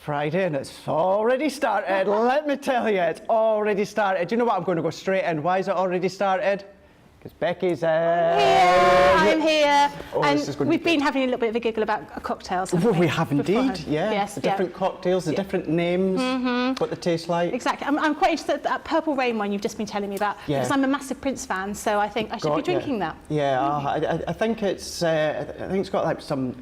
Friday and it's already started. Let me tell you, it's already started. Do you know what? I'm going to go straight in. Why is it already started? Because Becky's I'm here. Oh, and we've been having a little bit of a giggle about cocktails, haven't we? We have indeed, yeah. Yes, the different cocktails, the different names, what they taste like. Exactly. I'm quite interested in that Purple Rain one you've just been telling me about, because I'm a massive Prince fan, so I think I should be drinking that. Yeah, I think it's got like some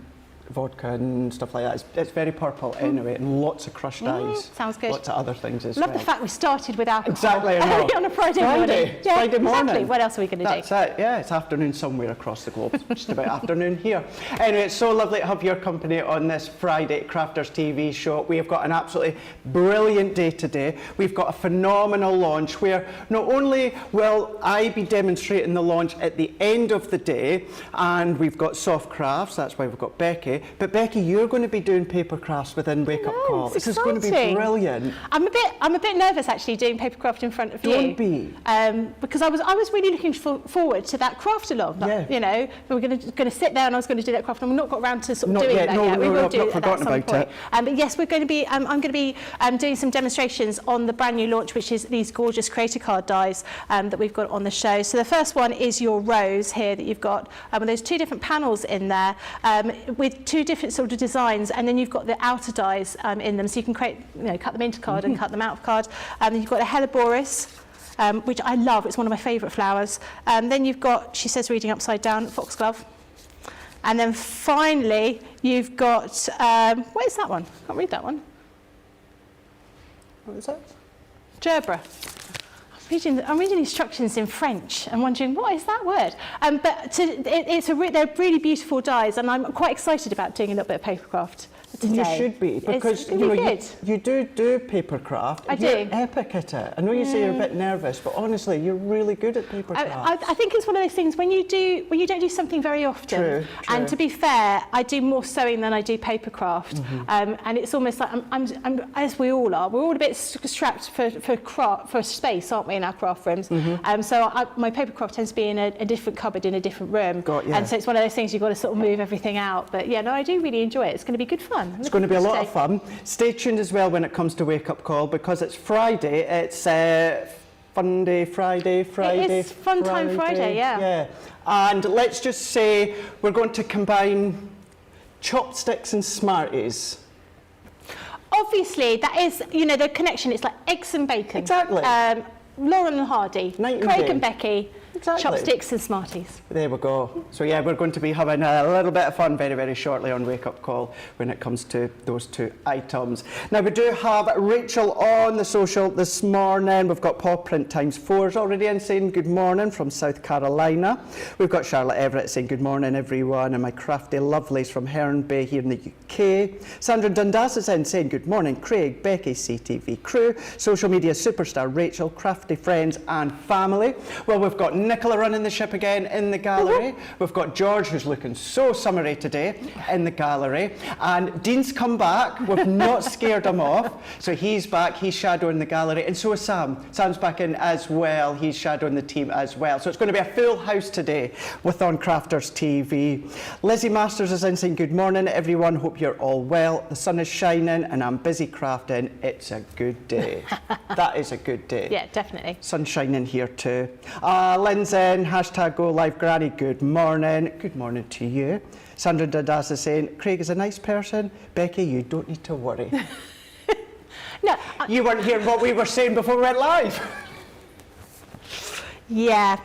vodka and stuff like that. It's very purple anyway, and lots of crushed ice. Sounds good. Lots of other things as well. Love the fact we started with alcohol. Exactly. On a Friday morning. Yeah, Friday morning. Exactly. What else are we going to do? That's it. Yeah, it's afternoon somewhere across the globe. Just about afternoon here. Anyway, it's so lovely to have your company on this Friday Crafters TV show. We have got an absolutely brilliant day today. We've got a phenomenal launch where not only will I be demonstrating the launch at the end of the day, and we've got soft crafts, that's why we've got Becky, but Becky, you're going to be doing paper crafts within Wake Up Call. This is going to be brilliant. I'm a bit nervous actually doing paper craft in front of you. Don't be. Because I was really looking forward to that craft along. Yeah. You know, we were going to sit there and I was going to do that craft, and we've not got around to sort of doing that yet. No, we will do that at some about point. But yes, we're going to be. I'm going to be doing some demonstrations on the brand new launch, which is these gorgeous creator card dies that we've got on the show. So the first one is your rose here that you've got. There's two different panels in there with two different sort of designs, and then you've got the outer dies in them, so you can create, cut them into card and cut them out of card. And then you've got a Helleborus, which I love. It's one of my favourite flowers. Then you've got, she says reading upside down, foxglove. And then finally you've got, what is that one? I can't read that one. What is that? Gerbera. I'm reading instructions in French and wondering what is that word. They're really beautiful dies, and I'm quite excited about doing a little bit of papercraft today. You should be, because you do papercraft. I do. You're epic at it. I know you say you're a bit nervous, but honestly, you're really good at papercraft. I think it's one of those things when you don't do something very often. True. And to be fair, I do more sewing than I do papercraft, and it's almost like I'm as we all are. We're all a bit strapped for space, aren't we, in our craft rooms? So my papercraft tends to be in a different cupboard in a different room, and so it's one of those things you've got to sort of move everything out. But yeah, no, I do really enjoy it. It's going to be good fun. It's going to be a lot of fun. Stay tuned as well when it comes to Wake Up Call, because it's Friday. It's Fun Day Friday. It is Fun Time Friday, yeah. And let's just say we're going to combine chopsticks and Smarties. Obviously, that is, the connection. It's like eggs and bacon. Exactly. Lauren and Hardy, Craig and Becky. Exactly. Chopsticks and Smarties. There we go. So yeah, we're going to be having a little bit of fun very, very shortly on Wake Up Call when it comes to those two items. Now we do have Rachel on the social this morning. We've got Paw Print ×4 already in saying good morning from South Carolina. We've got Charlotte Everett saying good morning everyone, and my crafty lovelies from Herne Bay here in the UK. Sandra Dundas is in saying good morning Craig, Becky, CTV crew, social media superstar Rachel, crafty friends and family. Well, we've got Nicola running the ship again in the gallery. We've got George, who's looking so summery today, in the gallery. And Dean's come back. We've not scared him off. So he's back. He's shadowing the gallery. And so is Sam. Sam's back in as well. He's shadowing the team as well. So it's going to be a full house today with On Crafters TV. Lizzie Masters is in saying good morning, everyone. Hope you're all well. The sun is shining and I'm busy crafting. It's a good day. That is a good day. Yeah, definitely. Sun shining here too. Lynn's in, #GoLiveGranny, good morning. Good morning to you. Sandra Dadas is saying, Craig is a nice person. Becky, you don't need to worry. No, you weren't hearing what we were saying before we went live. Yeah.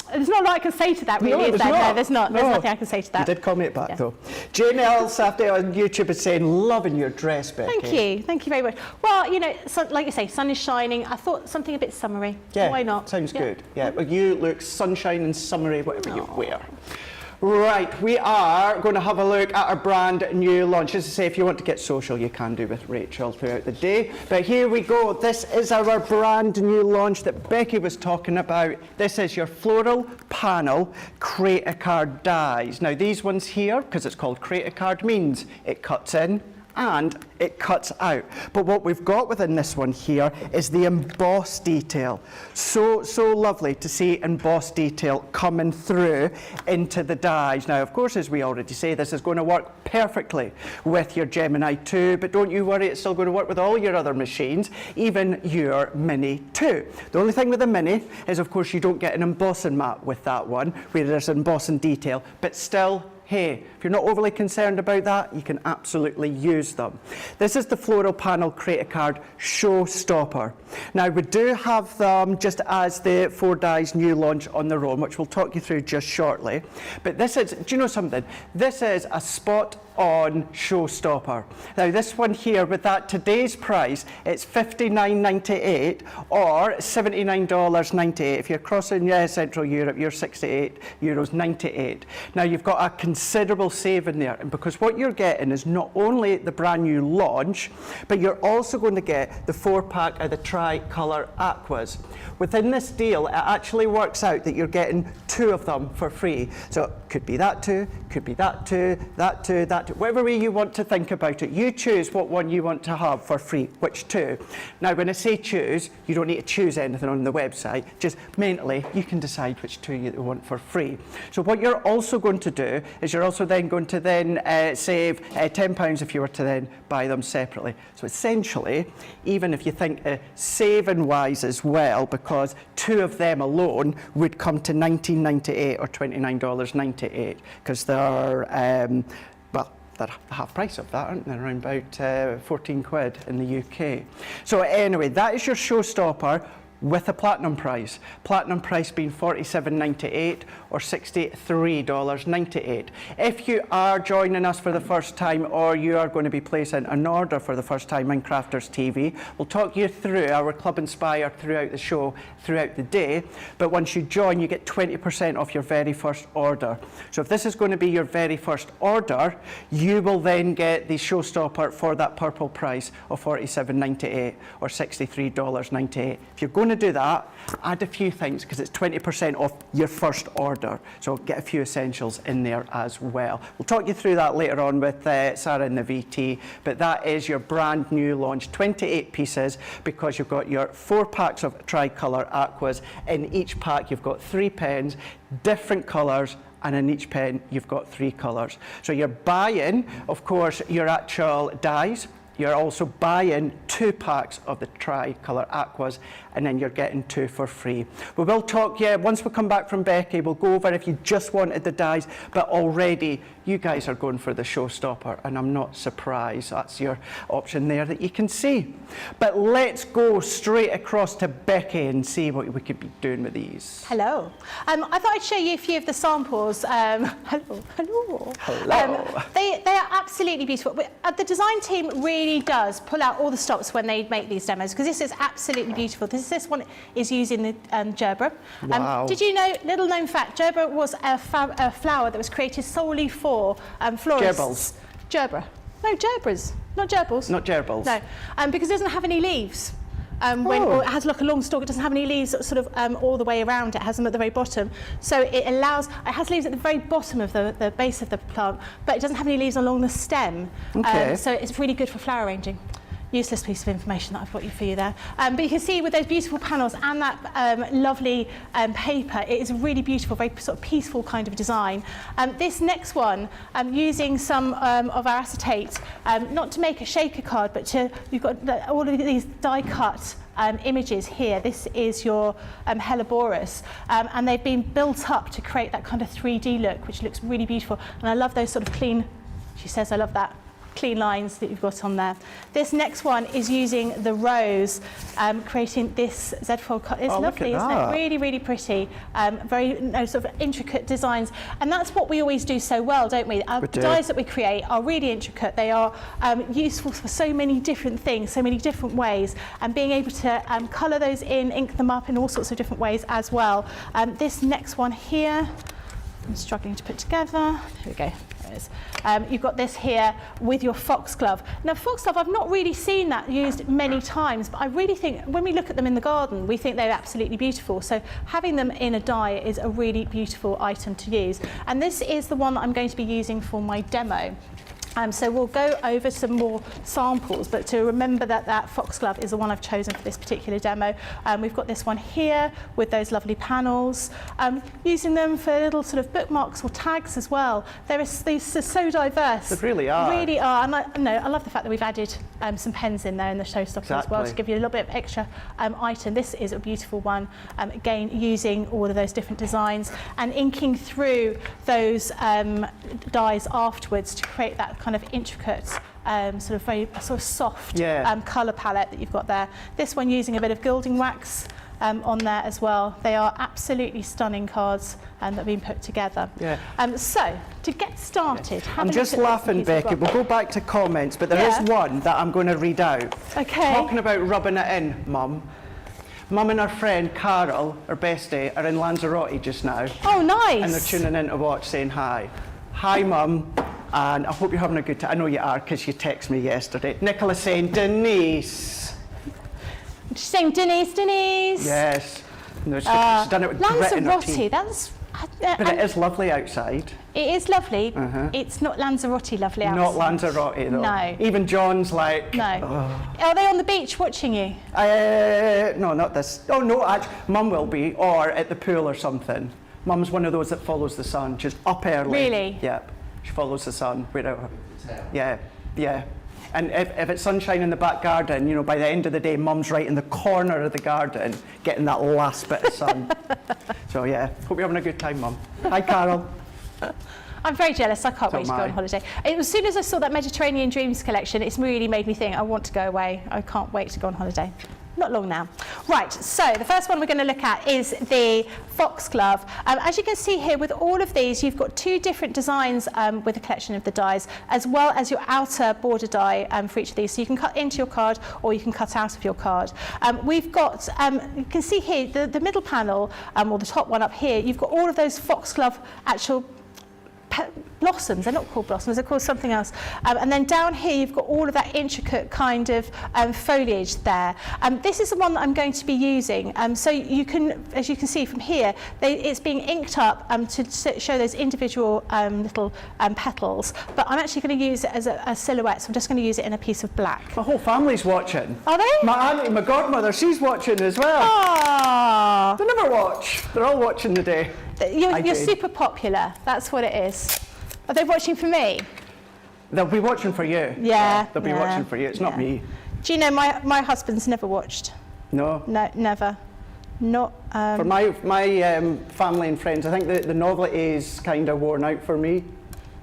There's not a lot I can say to that, really, is there? No, there's not. There's nothing I can say to that. You did call me it back, though. Jane Elsafte on YouTube is saying, loving your dress, Becky. Thank you. Thank you very much. Well, like you say, sun is shining. I thought something a bit summery. Yeah, why not? Sounds good. Yeah, well, you look sunshine and summery, whatever you wear. Right, we are going to have a look at our brand new launch. As I say, if you want to get social, you can do with Rachel throughout the day. But here we go. This is our brand new launch that Becky was talking about. This is your floral panel create a card dies. Now these ones here, because it's called create a card, means it cuts in and it cuts out. But what we've got within this one here is the embossed detail. So lovely to see embossed detail coming through into the dies. Now, of course, as we already say, this is going to work perfectly with your Gemini 2, but don't you worry, it's still going to work with all your other machines, even your Mini 2. The only thing with the Mini is, of course, you don't get an embossing mat with that one, where there's embossing detail, but still, hey, if you're not overly concerned about that, you can absolutely use them. This is the Floral Panel Creator Card Showstopper. Now, we do have them just as the 4 dies new launch on their own, which we'll talk you through just shortly. But this is, do you know something? This is a spot on showstopper. Now, this one here, with that today's price, it's $59.98 or $79.98. If you're crossing Central Europe, you're €68.98. Now, you've got a considerable saving there, and because what you're getting is not only the brand new launch, but you're also going to get the 4-pack of the Tri-Colour Aquas. Within this deal, it actually works out that you're getting 2 of them for free. So it could be that 2, could be that 2, that 2, that 2. Whatever way you want to think about it, you choose what one you want to have for free, which 2. Now, when I say choose, you don't need to choose anything on the website. Just mentally, you can decide which 2 you want for free. So what you're also going to do is you're also then going to then save £10 if you were to then buy them separately. So essentially, even if you think saving-wise as well, because 2 of them alone would come to $19.98 or $29.98, because they're well, they're half price of that, aren't they? Around about 14 quid in the UK. So anyway, that is your showstopper with a platinum price. Platinum price being $47.98 or $63.98. If you are joining us for the first time, or you are going to be placing an order for the first time in Crafters TV, we'll talk you through our Club Inspire throughout the show, throughout the day. But once you join, you get 20% off your very first order. So if this is going to be your very first order, you will then get the showstopper for that purple price of $47.98 or $63.98. If you're going to do that, add a few things, because it's 20% off your first order. So get a few essentials in there as well. We'll talk you through that later on with Sarah in the VT, but that is your brand new launch, 28 pieces, because you've got your 4 packs of Tri-Colour Aquas. In each pack, you've got 3 pens, different colours, and in each pen, you've got 3 colours. So you're buying, of course, your actual dies. You're also buying 2 packs of the Tri-Colour Aquas, and then you're getting 2 for free. We will talk, once we come back from Becky, we'll go over if you just wanted the dies, but already you guys are going for the showstopper, and I'm not surprised. That's your option there that you can see. But let's go straight across to Becky and see what we could be doing with these. Hello. I thought I'd show you a few of the samples. Hello. They are absolutely beautiful. The design team really does pull out all the stops when they make these demos, because this is absolutely beautiful. This one is using the gerbera. Wow. Did you know, little known fact, gerbera was a flower that was created solely for florists. Gerbils. Gerbera. No, gerberas, not gerbils. Not gerbils. No, because it doesn't have any leaves. Or it has like a long stalk, it doesn't have any leaves sort of all the way around, it has them at the very bottom. So it has leaves at the very bottom of the base of the plant, but it doesn't have any leaves along the stem. Okay. So it's really good for flower arranging. Useless piece of information that I've got for you there. But you can see with those beautiful panels and that lovely paper, it is a really beautiful, very sort of peaceful kind of design. This next one, using some of our acetate, not to make a shaker card, but you've got all of these die cut images here. This is your Helleborus, and they've been built up to create that kind of 3D look, which looks really beautiful. And I love those sort of clean, she says, I love that, clean lines that you've got on there. This next one is using the rose, creating this Z-fold cut. It's lovely, isn't it? Really, really pretty. Very sort of intricate designs. And that's what we always do so well, don't we? Our dies that we create are really intricate. They are useful for so many different things, so many different ways. And being able to colour those in, ink them up in all sorts of different ways as well. This next one here, I'm struggling to put together. Here we go. You've got this here with your foxglove. Now, foxglove, I've not really seen that used many times, but I really think when we look at them in the garden, we think they're absolutely beautiful. So having them in a die is a really beautiful item to use. And this is the one that I'm going to be using for my demo. So we'll go over some more samples, but to remember that that foxglove is the one I've chosen for this particular demo. We've got this one here with those lovely panels, using them for little sort of bookmarks or tags as well. These are so diverse. They really are. Really are. And I love the fact that we've added some pens in there in the showstopper as well to give you a little bit of extra item. This is a beautiful one, again using all of those different designs and inking through those dies afterwards to create that kind of intricate sort of very sort of soft colour palette that you've got there. This one using a bit of gilding wax on there as well. They are absolutely stunning cards that have been put together. Yeah. So to get started, I'm just laughing, Becky. We'll go back to comments, but there is one that I'm going to read out. Okay. Talking about rubbing it in, Mum. Mum and her friend Carol, her bestie, are in Lanzarote just now. Oh, nice. And they're tuning in to watch, saying hi. Hi, Mum. And I hope you're having a good time. I know you are, because you texted me yesterday. Nicola's saying, Denise. She's saying, Denise, Denise. Yes. No, she's done it with grit in her teeth. That's... But it is lovely outside. It is lovely. It's not Lanzarote lovely outside. Not Lanzarote, though. No. Even John's like... No. Are they on the beach watching you? No, not this. Oh, no, actually, Mum will be, or at the pool or something. Mum's one of those that follows the sun. She's up early. Really? Yep. She follows the sun. Yeah, yeah. And if it's sunshine in the back garden, you know, by the end of the day, Mum's right in the corner of the garden, getting that last bit of sun. So yeah, hope you're having a good time, Mum. Hi, Carol. I'm very jealous. I can't wait to go on holiday. As soon as I saw that Mediterranean Dreams collection, it's really made me think, I want to go away. I can't wait to go on holiday. Not long now. Right, so the first one we're going to look at is the foxglove. As you can see here, with all of these, you've got two different designs with a collection of the dies, as well as your outer border die for each of these. So you can cut into your card or you can cut out of your card. We've got, you can see here, the middle panel, or the top one up here, you've got all of those foxglove actual blossoms. They're not called blossoms, they're called something else. And then down here you've got all of that intricate kind of foliage there. This is the one that I'm going to be using. So you can, as you can see from here, it's being inked up to show those individual little petals. But I'm actually going to use it as a silhouette, so I'm just going to use it in a piece of black. My whole family's watching. Are they? My auntie, my godmother, she's watching as well. Aww. They never watch. They're all watching the day. You're super popular, that's what it is. Are they watching for me? They'll be watching for you. Yeah. They'll be watching for you. It's not me. Do you know my husband's never watched? No. No, never. Not. For my family and friends, I think the novelty is kind of worn out for me.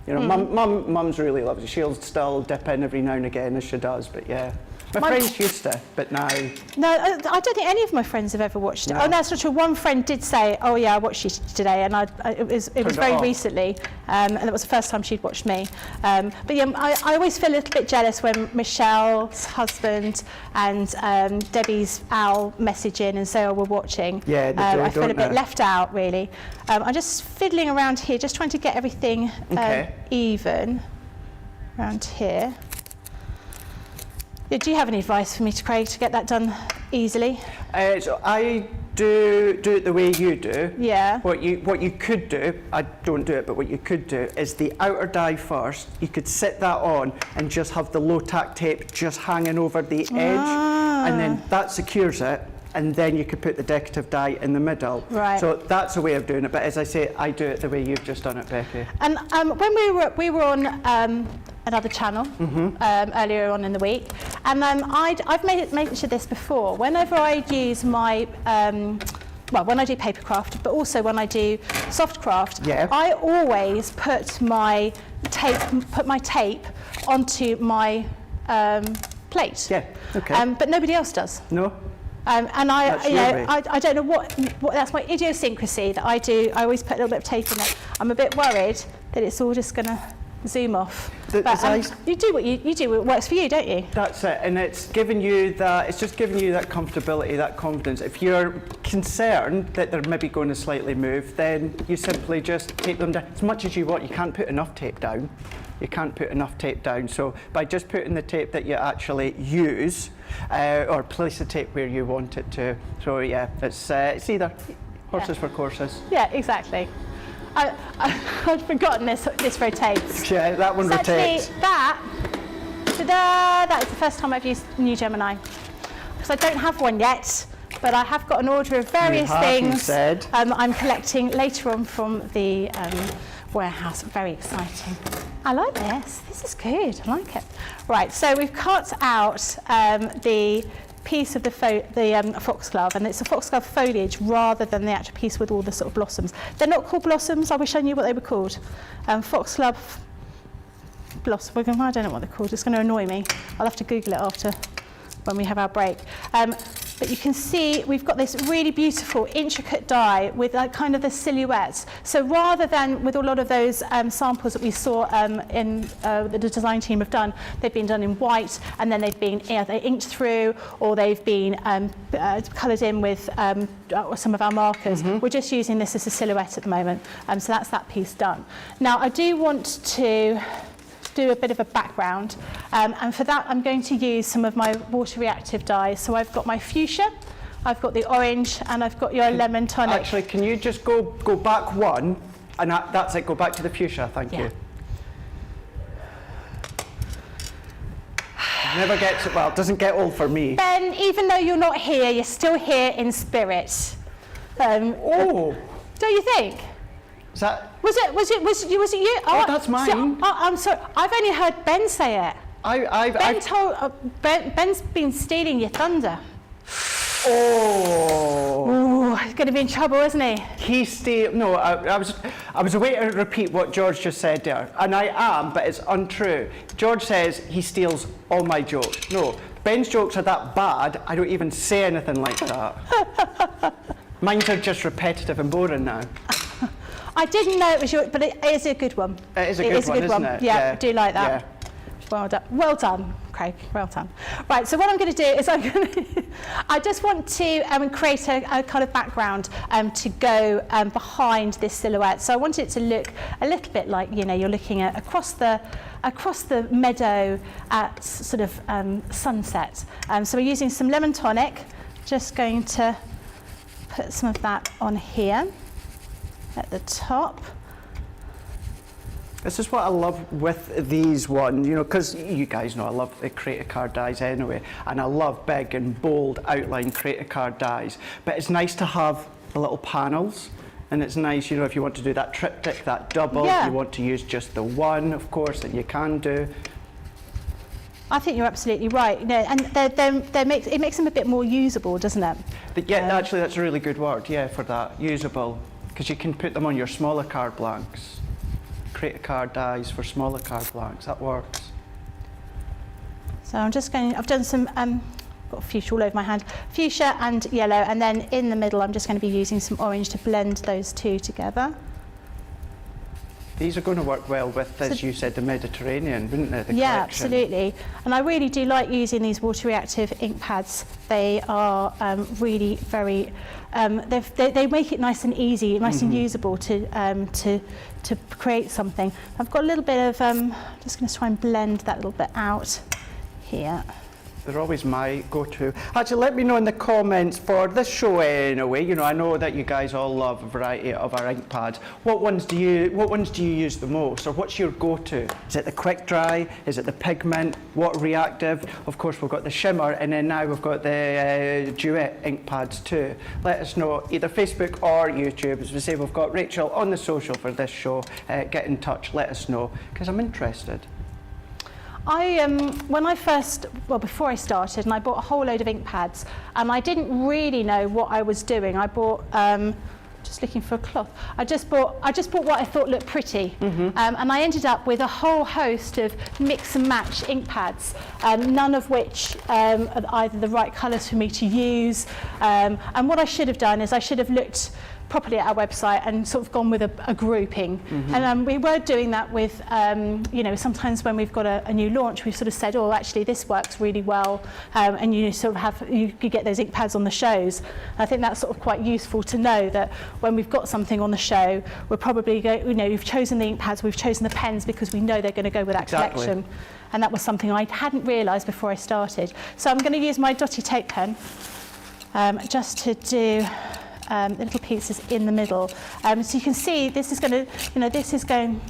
You know, Mum's really loves it. She'll still dip in every now and again, as she does. But yeah. My friends used to, but now... No, I don't think any of my friends have ever watched it. No. Oh, no, that's not true. One friend did say, oh yeah, I watched it today, and it was very recently, and it was the first time she'd watched me. But yeah, I always feel a little bit jealous when Michelle's husband and Debbie's Al message in and say, oh, we're watching. Yeah, they do, I feel a bit left out, really. I'm just fiddling around here, just trying to get everything even around here. Do you have any advice for me, Craig, to get that done easily? So I do it the way you do. Yeah. What you could do, I don't do it, but what you could do is the outer die first. You could sit that on and just have the low tack tape just hanging over the edge, and then that secures it. And then you could put the decorative die in the middle. Right. So that's a way of doing it. But as I say, I do it the way you've just done it, Becky. And when we were on another channel earlier on in the week, and I've mentioned this before. Whenever I use my well, when I do paper craft, but also when I do soft craft, I always put my tape onto my plate. Yeah. Okay. But nobody else does. No. And I don't know what that's my idiosyncrasy that I do. I always put a little bit of tape in it. I'm a bit worried that it's all just going to zoom off. But you do what you do. What works for you, don't you? That's it, and it's giving you that. It's just giving you that comfortability, that confidence. If you're concerned that they're maybe going to slightly move, then you simply just tape them down as much as you want. You can't put enough tape down. You can't put enough tape down. So by just putting the tape that you actually use, or place the tape where you want it to. So yeah, it's either horses for courses. Yeah, exactly. I'd forgotten this rotates. Yeah, that one So rotates. actually, that is the first time I've used new Gemini. Because I don't have one yet, but I have got an order of various things I'm collecting later on from the warehouse. Very exciting. I like this. This is good. I like it. Right, so we've cut out the piece of the foxglove, and it's a foxglove foliage rather than the actual piece with all the sort of blossoms. They're not called blossoms. I wish I knew what they were called. Foxglove blossom. I don't know what they're called. It's going to annoy me. I'll have to Google it after when we have our break. But you can see we've got this really beautiful intricate die with kind of the silhouettes. So rather than with a lot of those samples that we saw in the design team have done, they've been done in white, and then they've been either inked through or they've been coloured in with some of our markers. We're just using this as a silhouette at the moment. So that's that piece done. Now I do want to do a bit of a background, and for that I'm going to use some of my water reactive dyes. So I've got my fuchsia, I've got the orange, and I've got your lemon tonic. Actually, can you just go back one, and that's it, go back to the fuchsia, thank you. Never gets, well, it doesn't get old for me. Ben, even though you're not here, you're still here in spirit. Oh! Don't you think? Is that? Was it you? Oh, that's mine. So, I'm sorry. I've only heard Ben say it. Ben's been stealing your thunder. Oh! Ooh, he's going to be in trouble, isn't he? No, I was away to repeat what George just said there, and I am, but it's untrue. George says he steals all my jokes. No, Ben's jokes are that bad, I don't even say anything like that. Mine are just repetitive and boring now. I didn't know it was yours, but it is a good one. It is a good one, isn't it? Yeah, I do like that. Yeah. Well done. Well done, Craig. Well done. Right, so what I'm going to do is I just want to create a kind of background to go behind this silhouette. So I want it to look a little bit like, you know, you're looking at across the meadow at sort of sunset. So we're using some lemon tonic. Just going to put some of that on here at the top. This is what I love with these ones, you know, because you guys know I love the creative card dies anyway, and I love big and bold outline creative card dies. But it's nice to have the little panels, and it's nice, you know, if you want to do that triptych, that double, you want to use just the one, of course, that you can do. I think you're absolutely right. You know, and it makes them a bit more usable, doesn't it? Yeah, actually, that's a really good word, yeah, for that, usable, because you can put them on your smaller card blanks. Create a card dies for smaller card blanks, that works. So I'm just going, I've done some, got fuchsia all over my hand, fuchsia and yellow, and then in the middle I'm just going to be using some orange to blend those two together. These are going to work well with, as you said, the Mediterranean, wouldn't they? The yeah, collection. Absolutely. And I really do like using these water reactive ink pads. They are really very, they make it nice and easy, nice and usable to create something. I've got a little bit of, just going to try and blend that little bit out here. They're always my go-to. Actually, let me know in the comments for this show anyway. You know, I know that you guys all love a variety of our ink pads. What ones do you use the most, or what's your go-to? Is it the quick dry? Is it the pigment? What reactive? Of course, we've got the shimmer, and then now we've got the duet ink pads too. Let us know either Facebook or YouTube. As we say, we've got Rachel on the social for this show. Get in touch. Let us know, because I'm interested. When I first, well, before I started, and I bought a whole load of ink pads, and I didn't really know what I was doing. I bought, just looking for a cloth. I just bought what I thought looked pretty, and I ended up with a whole host of mix and match ink pads, none of which are either the right colours for me to use. And what I should have done is I should have looked properly at our website and sort of gone with a grouping. And we were doing that with, you know, sometimes when we've got a new launch, we've sort of said, oh, actually this works really well, and you sort of have, you get those ink pads on the shows. And I think that's sort of quite useful to know that when we've got something on the show, we're probably going, you know, we've chosen the ink pads, we've chosen the pens because we know they're going to go with that collection. And that was something I hadn't realised before I started. So I'm going to use my dotty tape pen just to do the little pieces in the middle. So you can see this is going to, this is going,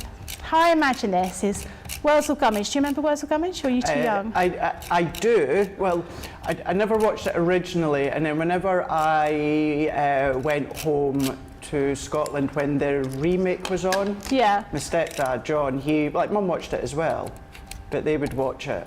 how I imagine this is Wurzel Gummidge. Do you remember Wurzel Gummidge, or are you too young? I do. Well, I never watched it originally, and then whenever I went home to Scotland when the remake was on, Yeah. my stepdad, John, Mum watched it as well, but they would watch it.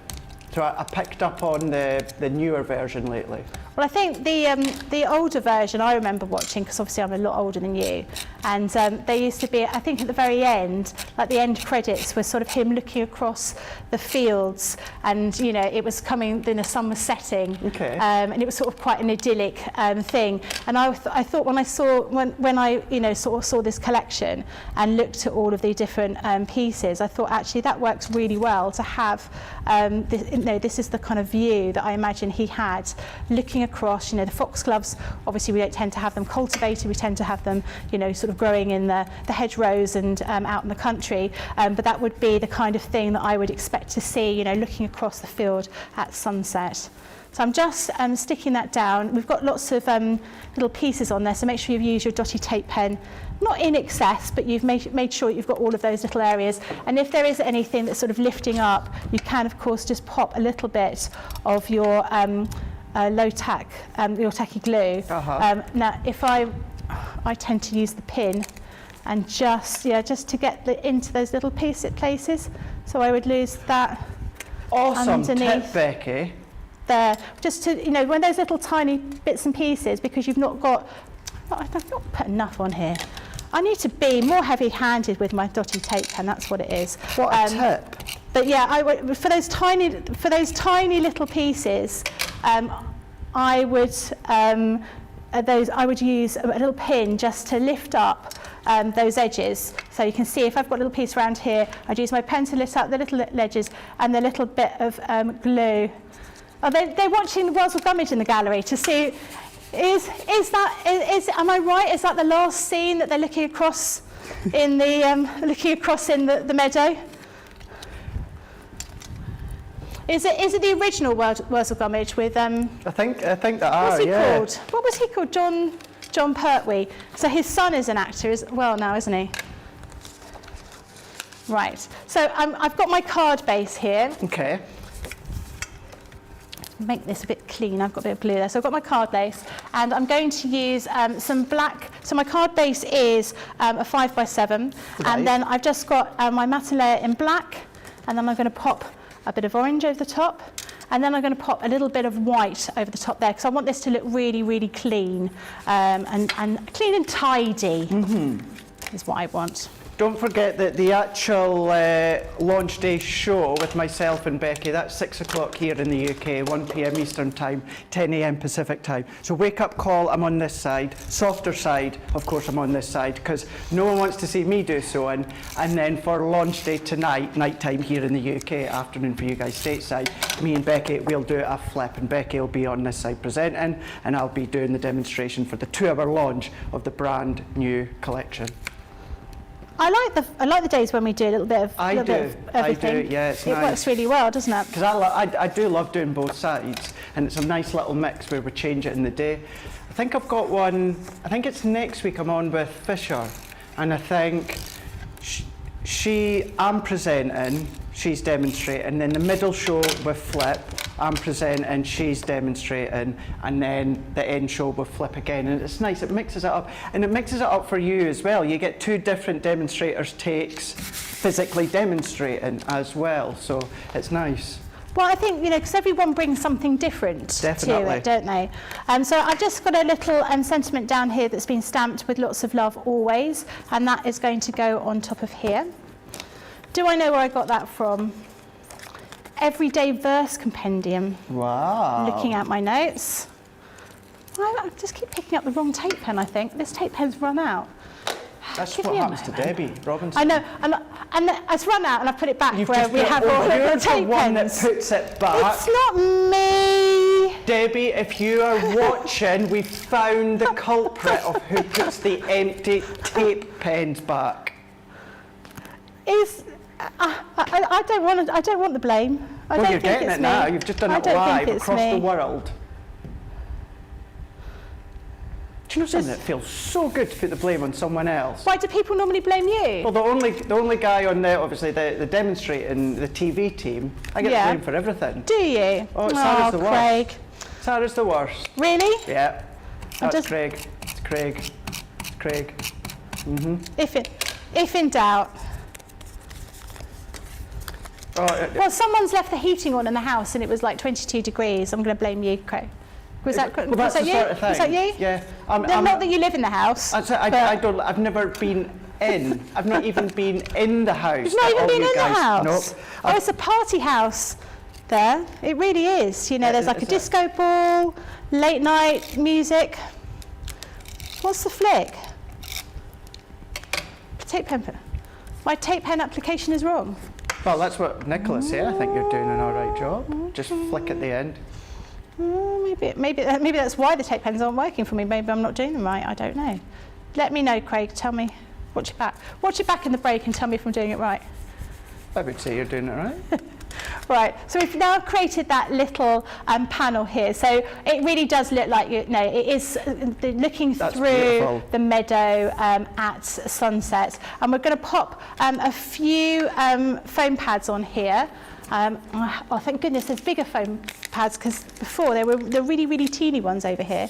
So I picked up on the newer version lately. Well, I think the older version I remember watching, because obviously I'm a lot older than you, and there used to be, I think at the very end, like the end credits was sort of him looking across the fields, and it was coming, then the sun was setting, okay. And it was sort of quite an idyllic thing. And I thought when I sort of saw this collection and looked at all of the different pieces, I thought actually that works really well to have. This is the kind of view that I imagine he had, looking across. The foxgloves, obviously we don't tend to have them cultivated, we tend to have them sort of growing in the hedgerows and out in the country, but that would be the kind of thing that I would expect to see, looking across the field at sunset. So I'm just sticking that down. We've got lots of little pieces on there, so make sure you've used your dotty tape pen, not in excess, but you've made sure you've got all of those little areas. And if there is anything that's sort of lifting up, you can of course just pop a little bit of your low tack, your tacky glue. Now, if I tend to use the pin and just to get into those little places. So I would lose that. Awesome underneath tip, Becky. There, just to when those little tiny bits and pieces, because you've not got. I've not put enough on here. I need to be more heavy-handed with my dotty tape pen. That's what it is. What a tip! But yeah, for those tiny little pieces, I would use a little pin just to lift up those edges. So you can see if I've got a little piece around here, I'd use my pen to lift up the little edges and the little bit of glue. Oh, they're watching Wurzel Gummidge in the gallery to see. Am I right? Is that the last scene that they're looking across in the meadow? Is it the original Wurzel Gummidge with I think that are. What's he called? What was he called? John Pertwee. So his son is an actor as well now, isn't he? Right. So I've got my card base here. Okay. Make this a bit clean. I've got a bit of glue there. So I've got my card base, and I'm going to use some black. So my card base is a 5x7, right. And then I've just got my matte layer in black, and then I'm going to pop a bit of orange over the top, and then I'm going to pop a little bit of white over the top there, because I want this to look really, really clean, and clean and tidy. Is what I want. Don't forget that the actual launch day show with myself and Becky, that's 6 o'clock here in the UK, 1 p.m. Eastern Time, 10 a.m. Pacific Time. So wake up call, I'm on this side. Softer side, of course, I'm on this side, because no one wants to see me do sewing. And then for launch day tonight, night time here in the UK, afternoon for you guys stateside, me and Becky, we'll do a flip, and Becky will be on this side presenting, and I'll be doing the demonstration for the 2-hour launch of the brand new collection. I like the days when we do a little bit of everything. I do, yeah, it's nice. It works really well, doesn't it? Because I do love doing both sides, and it's a nice little mix where we change it in the day. I think I've got one, I think it's next week I'm on with Fisher, and I think I'm presenting, she's demonstrating, and then the middle show with Flip, I'm presenting, she's demonstrating, and then the end show with Flip again. And it's nice, it mixes it up, and it mixes it up for you as well. You get 2 different demonstrators' takes physically demonstrating as well, so it's nice. Well, I think, because everyone brings something different to it, don't they? So I've just got a little sentiment down here that's been stamped with lots of love always, and that is going to go on top of here. Do I know where I got that from? Everyday Verse Compendium. Wow. Looking at my notes. I just keep picking up the wrong tape pen, I think. This tape pen's run out. That's what happens to Debbie Robinson. I know, and it's run out, and I put it back where we have all of the tape one pens. that puts it back. It's not me. Debbie, if you are watching, we found the culprit of who puts the empty tape pens back. I don't want the blame. Well, you're getting it now. You've just done it live across the world. Do you know something? It feels so good to put the blame on someone else. Why do people normally blame you? Well, the only guy on there, obviously, the demonstrating, the TV team, I get the blame for everything. Do you? Oh, Sarah's the Craig. worst. Sarah's the worst. Really? Yeah. That's Craig. It's Craig. It's Craig. If in doubt. Well, someone's left the heating on in the house and it was like 22 degrees. I'm going to blame you, Craig. Was that you? Sort of thing. Was that you? Yeah. Not that you live in the house. I've never been in. I've not even been in the house. You've not even been in the house? Nope. Oh, it's a party house there. It really is. You know, there's like a disco ball, late night music. What's the flick? Tape pen. My tape pen application is wrong. Well, that's what Nicholas said. I think you're doing an all right job. Just flick at the end. Maybe that's why the tape pens aren't working for me. Maybe I'm not doing them right. I don't know. Let me know, Craig. Tell me. Watch your back. Watch your back in the break and tell me if I'm doing it right. I would say you're doing it right. Right, so we've now created that little panel here. So it really does look like, it is looking through the meadow at sunset. And we're going to pop a few foam pads on here. Oh, thank goodness there's bigger foam pads, because before there were the really, really teeny ones over here.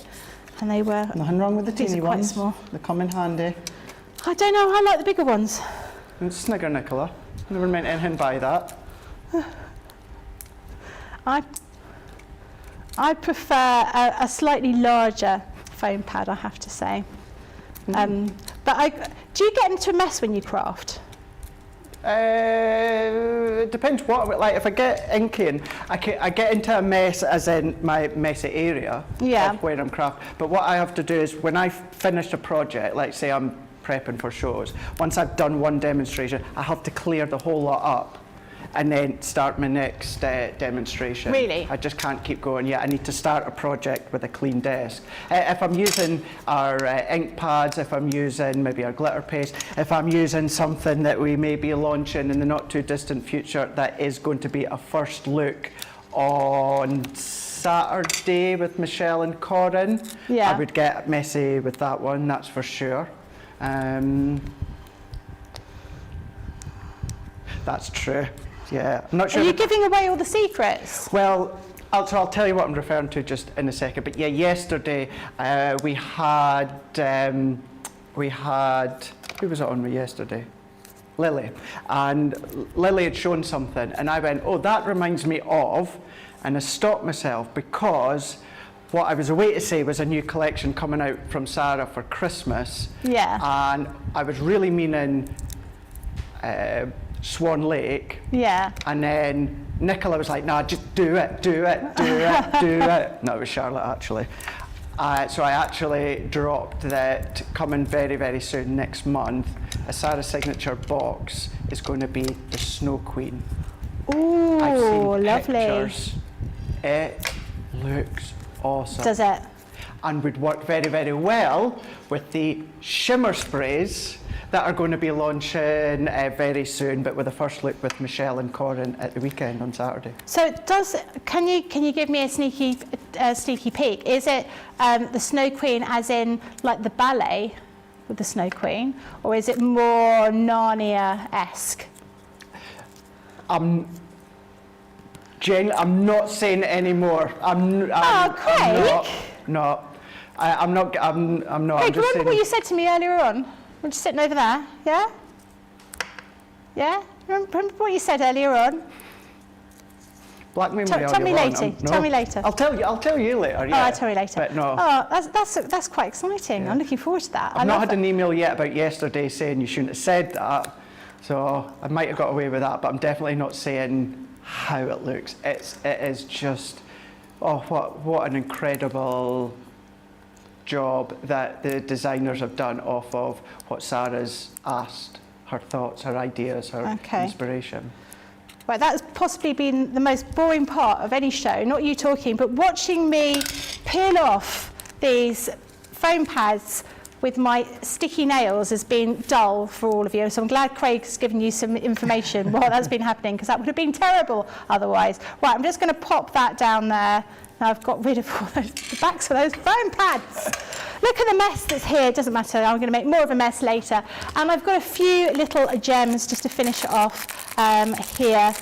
And they were... Nothing wrong with the teeny ones. Small. They come in handy. I don't know, I like the bigger ones. Snigger, Nicola. Never meant anything by that. I prefer a slightly larger foam pad, I have to say. But do you get into a mess when you craft? It depends what, like if I get inking, I get into a mess as in my messy area of where I'm crafting. But what I have to do is when I finish a project, like say I'm prepping for shows, once I've done one demonstration, I have to clear the whole lot up and then start my next demonstration. Really? I just can't keep going. Yeah, I need to start a project with a clean desk. If I'm using our ink pads, if I'm using maybe our glitter paste, if I'm using something that we may be launching in the not too distant future that is going to be a first look on Saturday with Michelle and Corin, I would get messy with that one, that's for sure. That's true. Yeah, I'm not sure. Are you giving away all the secrets? Well, I'll tell you what I'm referring to just in a second. But yeah, yesterday we had who was it on with yesterday? Lily, and Lily had shown something, and I went, oh, that reminds me of, and I stopped myself because what I was away to say was a new collection coming out from Sarah for Christmas. Yeah. And I was really meaning Swan Lake. Yeah. And then Nicola was like, nah, just do it. No, it was Charlotte actually. So I actually dropped that coming very, very soon next month. A Sarah signature box is going to be the Snow Queen. Ooh, I've seen lovely. Pictures. It looks awesome. Does it? And would work very, very well with the shimmer sprays that are going to be launching very soon, but with a first look with Michelle and Corin at the weekend on Saturday. So can you give me a sneaky peek? Is it the Snow Queen as in like the ballet with the Snow Queen, or is it more Narnia-esque? I'm not saying it anymore. Craig. I'm not. Craig, remember what you said to me earlier on? We're just sitting over there, yeah? Yeah? Remember what you said earlier on? Black memory. Tell me later. Tell me later. I'll tell you later. Yeah. Oh, I'll tell you later. But no. Oh, that's quite exciting. Yeah. I'm looking forward to that. I've not had an email yet about yesterday saying you shouldn't have said that, so I might have got away with that. But I'm definitely not saying how it looks. It is just, oh, what an incredible job that the designers have done off of what Sarah's asked, her thoughts, her ideas, her inspiration. Right, that's possibly been the most boring part of any show, not you talking, but watching me peel off these foam pads with my sticky nails has been dull for all of you. So I'm glad Craig's given you some information while that's been happening, because that would have been terrible otherwise. Right, I'm just going to pop that down there Now I've got rid of all the backs of those foam pads. Look at the mess that's here. It doesn't matter. I'm going to make more of a mess later. And I've got a few little gems just to finish it off here.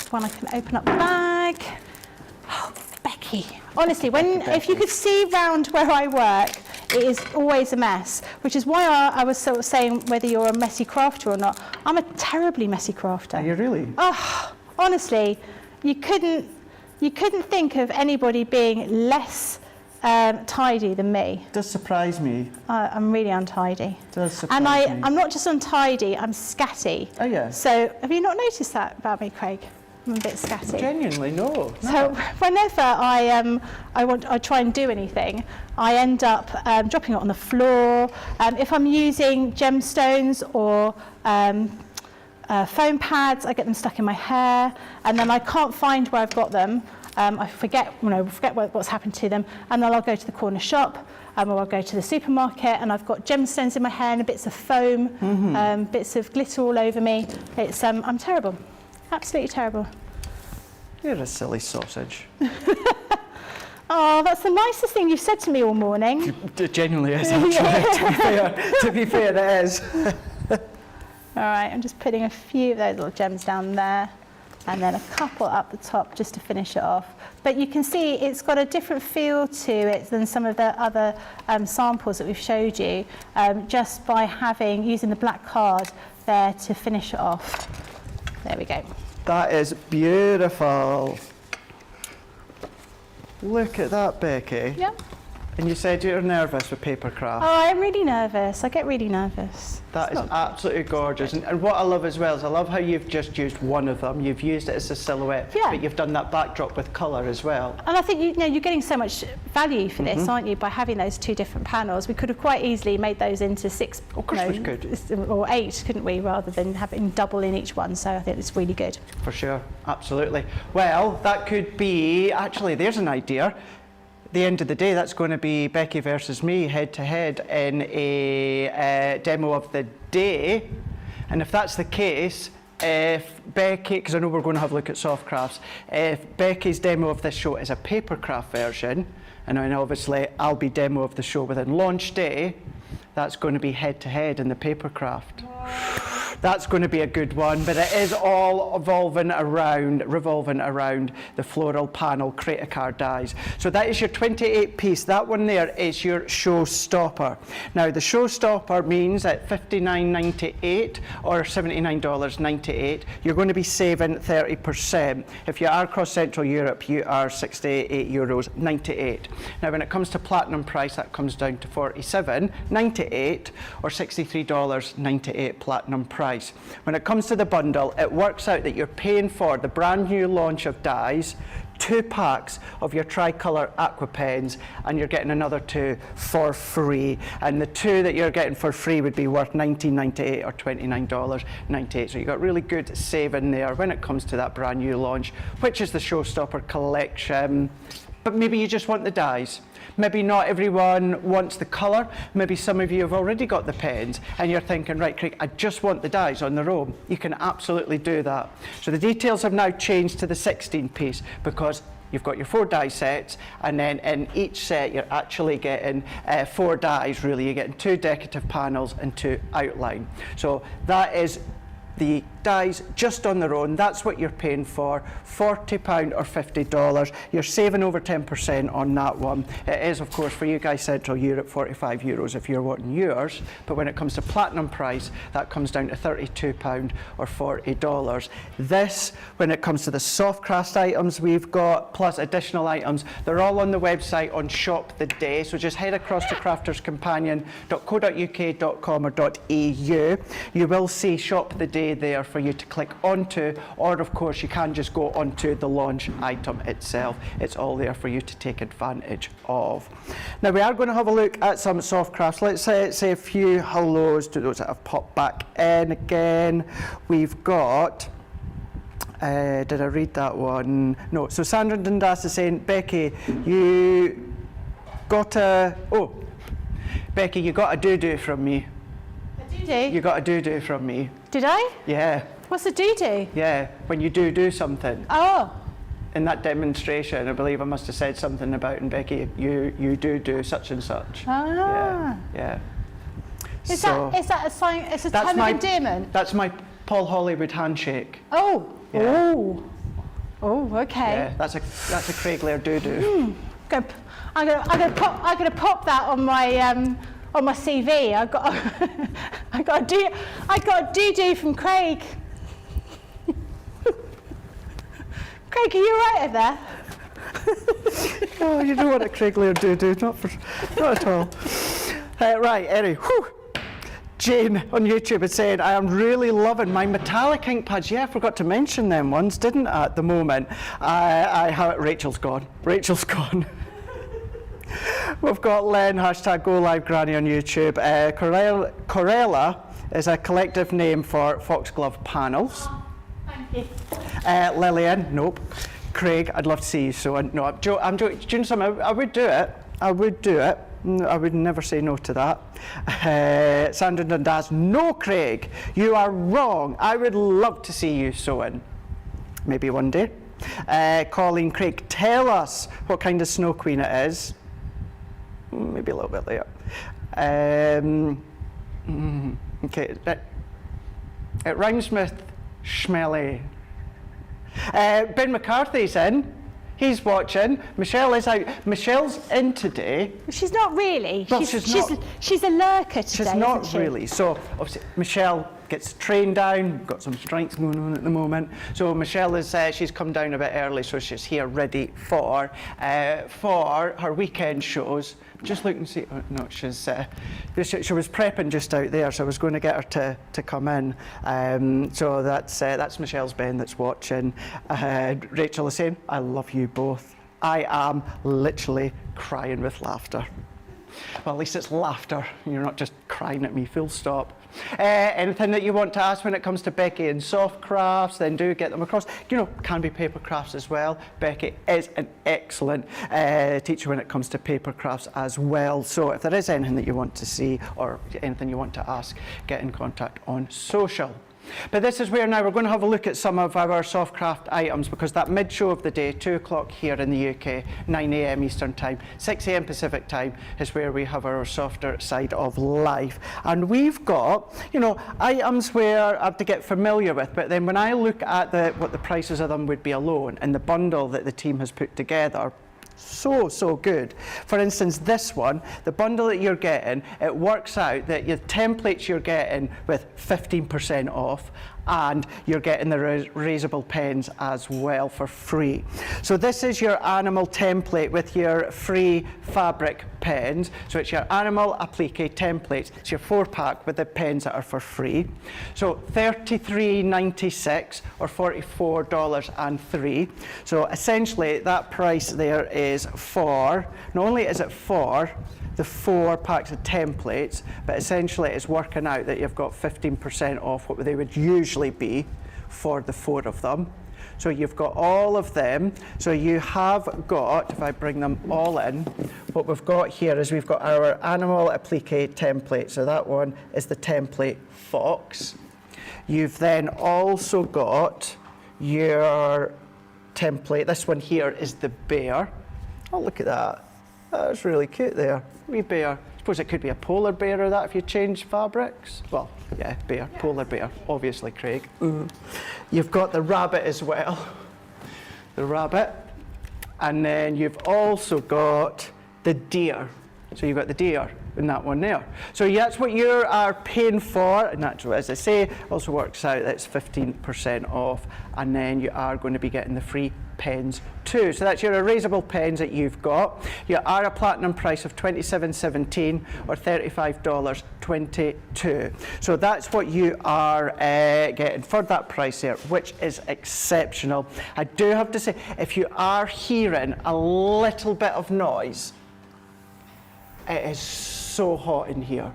One I can open up the bag. Oh, Becky. Honestly, if you could see round where I work, it is always a mess, which is why I was sort of saying whether you're a messy crafter or not. I'm a terribly messy crafter. Are you really? Oh, honestly, you couldn't think of anybody being less tidy than me. Does surprise me. I'm really untidy. Does surprise and me. I'm not just untidy, I'm scatty. Oh yeah. So have you not noticed that about me, Craig? I'm a bit scatty. Genuinely, no. So whenever I try and do anything, I end up dropping it on the floor. If I'm using gemstones or foam pads, I get them stuck in my hair, and then I can't find where I've got them. I forget what's happened to them, and then I'll go to the corner shop, or I'll go to the supermarket, and I've got gemstones in my hair and bits of foam, bits of glitter all over me. It's I'm terrible, absolutely terrible. You're a silly sausage. Oh, that's the nicest thing you've said to me all morning. It genuinely is, actually. To be fair, it is. All right, I'm just putting a few of those little gems down there, and then a couple up the top just to finish it off. But you can see it's got a different feel to it than some of the other samples that we've showed you, just by using the black card there to finish it off. There we go. That is beautiful. Look at that, Becky. Yep. And you said you're nervous with paper craft. Oh, I'm really nervous. I get really nervous. That is absolutely gorgeous. And what I love as well is I love how you've just used one of them. You've used it as a silhouette, but you've done that backdrop with colour as well. And I think you're getting so much value for this, aren't you, by having those two different panels. We could have quite easily made those into 6, of course we could. Or 8, couldn't we, rather than having double in each one. So I think it's really good. For sure, absolutely. Well, that could be, actually, there's an idea. The end of the day, that's going to be Becky versus me head to head in a demo of the day. And if that's the case, if Becky, because I know we're going to have a look at soft crafts, if Becky's demo of this show is a paper craft version, and then obviously I'll be demo of the show within launch day, that's going to be head to head in the paper craft. That's going to be a good one, but it is all revolving around the floral panel Create a Card dies. So that is your 28 piece. That one there is your showstopper. Now the showstopper means at $59.98 or $79.98, you're going to be saving 30%. If you are across Central Europe, you are €68.98. Now when it comes to platinum price, that comes down to $47.98 or $63.98 platinum price. When it comes to the bundle, it works out that you're paying for the brand new launch of dies, 2 packs of your tricolour aqua pens, and you're getting another 2 for free. And the 2 that you're getting for free would be worth $19.98 or $29.98. So you've got really good saving there when it comes to that brand new launch, which is the Showstopper collection. But maybe you just want the dies. Maybe not everyone wants the colour. Maybe some of you have already got the pens and you're thinking, right, Craig, I just want the dies on their own. You can absolutely do that. So the details have now changed to the 16 piece because you've got your 4 die sets, and then in each set you're actually getting 4 dies really. You're getting 2 decorative panels and 2 outline. So that is the dies just on their own. That's what you're paying for, £40 or $50. You're saving over 10% on that one. It is, of course, for you guys Central Europe, €45 if you're wanting yours. But when it comes to platinum price, that comes down to £32 or $40. This, when it comes to the soft craft items we've got, plus additional items, they're all on the website on Shop the Day. So just head across to crafterscompanion.co.uk.com or .eu. You will see Shop the Day there for you to click onto, or of course you can just go onto the launch item itself. It's all there for you to take advantage of. Now we are going to have a look at some soft crafts. Let's say a few hellos to those that have popped back in again. We've got did I read that one? No. So Sandra Dundas is saying, Becky, you got a Becky, you got a doo-doo from me. A doo-doo? You got a doo-doo from me. Did I? Yeah. What's a doo-doo? Yeah, when you do something. Oh. in that demonstration, I believe I must have said something about, and Becky, you do such and such. Ah. Yeah. Is that a sign? It's a term of endearment. That's my Paul Hollywood handshake. Oh. Yeah. Oh. Okay. Yeah, that's a Craig Laird doo-doo. I'm gonna pop that on my CV. I got a doo-doo from Craig. Craig, are you right over there? Oh, you know what a Craig Laird doo-doo, not at all. Right, anyway, Jane on YouTube is saying, I am really loving my metallic ink pads. Yeah, I forgot to mention them ones, didn't I, at the moment? I have it. Rachel's gone. We've got Len, #GoLiveGranny on YouTube. Corella is a collective name for foxglove panels. Oh, thank you. Lillian, nope. Craig, I'd love to see you sewing. No, I'm joking. Do you know something? I would do it. I would never say no to that. Sandra Dundas, no, Craig, you are wrong. I would love to see you sewing. Maybe one day. Colleen, Craig, tell us what kind of snow queen it is. Maybe a little bit later. Okay, it rhymes with schmelly. Ben McCarthy's in. He's watching. Michelle is out. Michelle's in today. She's not really. Well, she's a lurker today. She's not isn't she? really. So obviously Michelle gets trained down. We've got some strikes going on at the moment. So Michelle is she's come down a bit early, so she's here ready for her weekend shows. Just look and see. Oh, no, she was prepping just out there, so I was going to get her to come in. So that's Michelle's Ben that's watching. Rachel is saying, I love you both. I am literally crying with laughter. Well, at least it's laughter. You're not just crying at me, full stop. Anything that you want to ask when it comes to Becky and soft crafts, then do get them across. You know, can be paper crafts as well. Becky is an excellent teacher when it comes to paper crafts as well. So if there is anything that you want to see or anything you want to ask, get in contact on social. But this is where now we're going to have a look at some of our soft craft items, because that mid show of the day, 2 o'clock here in the UK, 9 a.m. Eastern time, 6 a.m. Pacific time, is where we have our softer side of life. And we've got, you know, items where I have to get familiar with, but then when I look at what the prices of them would be alone and the bundle that the team has put together, so good. For instance, this one, the bundle that you're getting, it works out that your templates you're getting with 15% off, and you're getting the raisable pens as well for free. So this is your animal template with your free fabric pens. So it's your animal applique templates. It's your 4-pack with the pens that are for free. So $33.96 or $44.03. So essentially that price there is for, not only is it for the 4 packs of templates, but essentially it's working out that you've got 15% off what they would usually be for the 4 of them. So you've got all of them. So you have got, if I bring them all in, what we've got here is we've got our animal applique template. So that one is the template fox. You've then also got your template. This one here is the bear. Oh, look at that. That's really cute there. Wee bear. I suppose it could be a polar bear or that if you change fabrics. Well, yeah, bear, polar bear, obviously, Craig. You've got the rabbit as well. The rabbit. And then you've also got the deer. So you've got the deer in that one there. So that's what you are paying for, and that's, as I say, also works out that it's 15% off, and then you are going to be getting the free pens too. So that's your erasable pens that you've got. You are a platinum price of $27.17 or $35.22. So that's what you are getting for that price there, which is exceptional. I do have to say, if you are hearing a little bit of noise, it is so hot in here.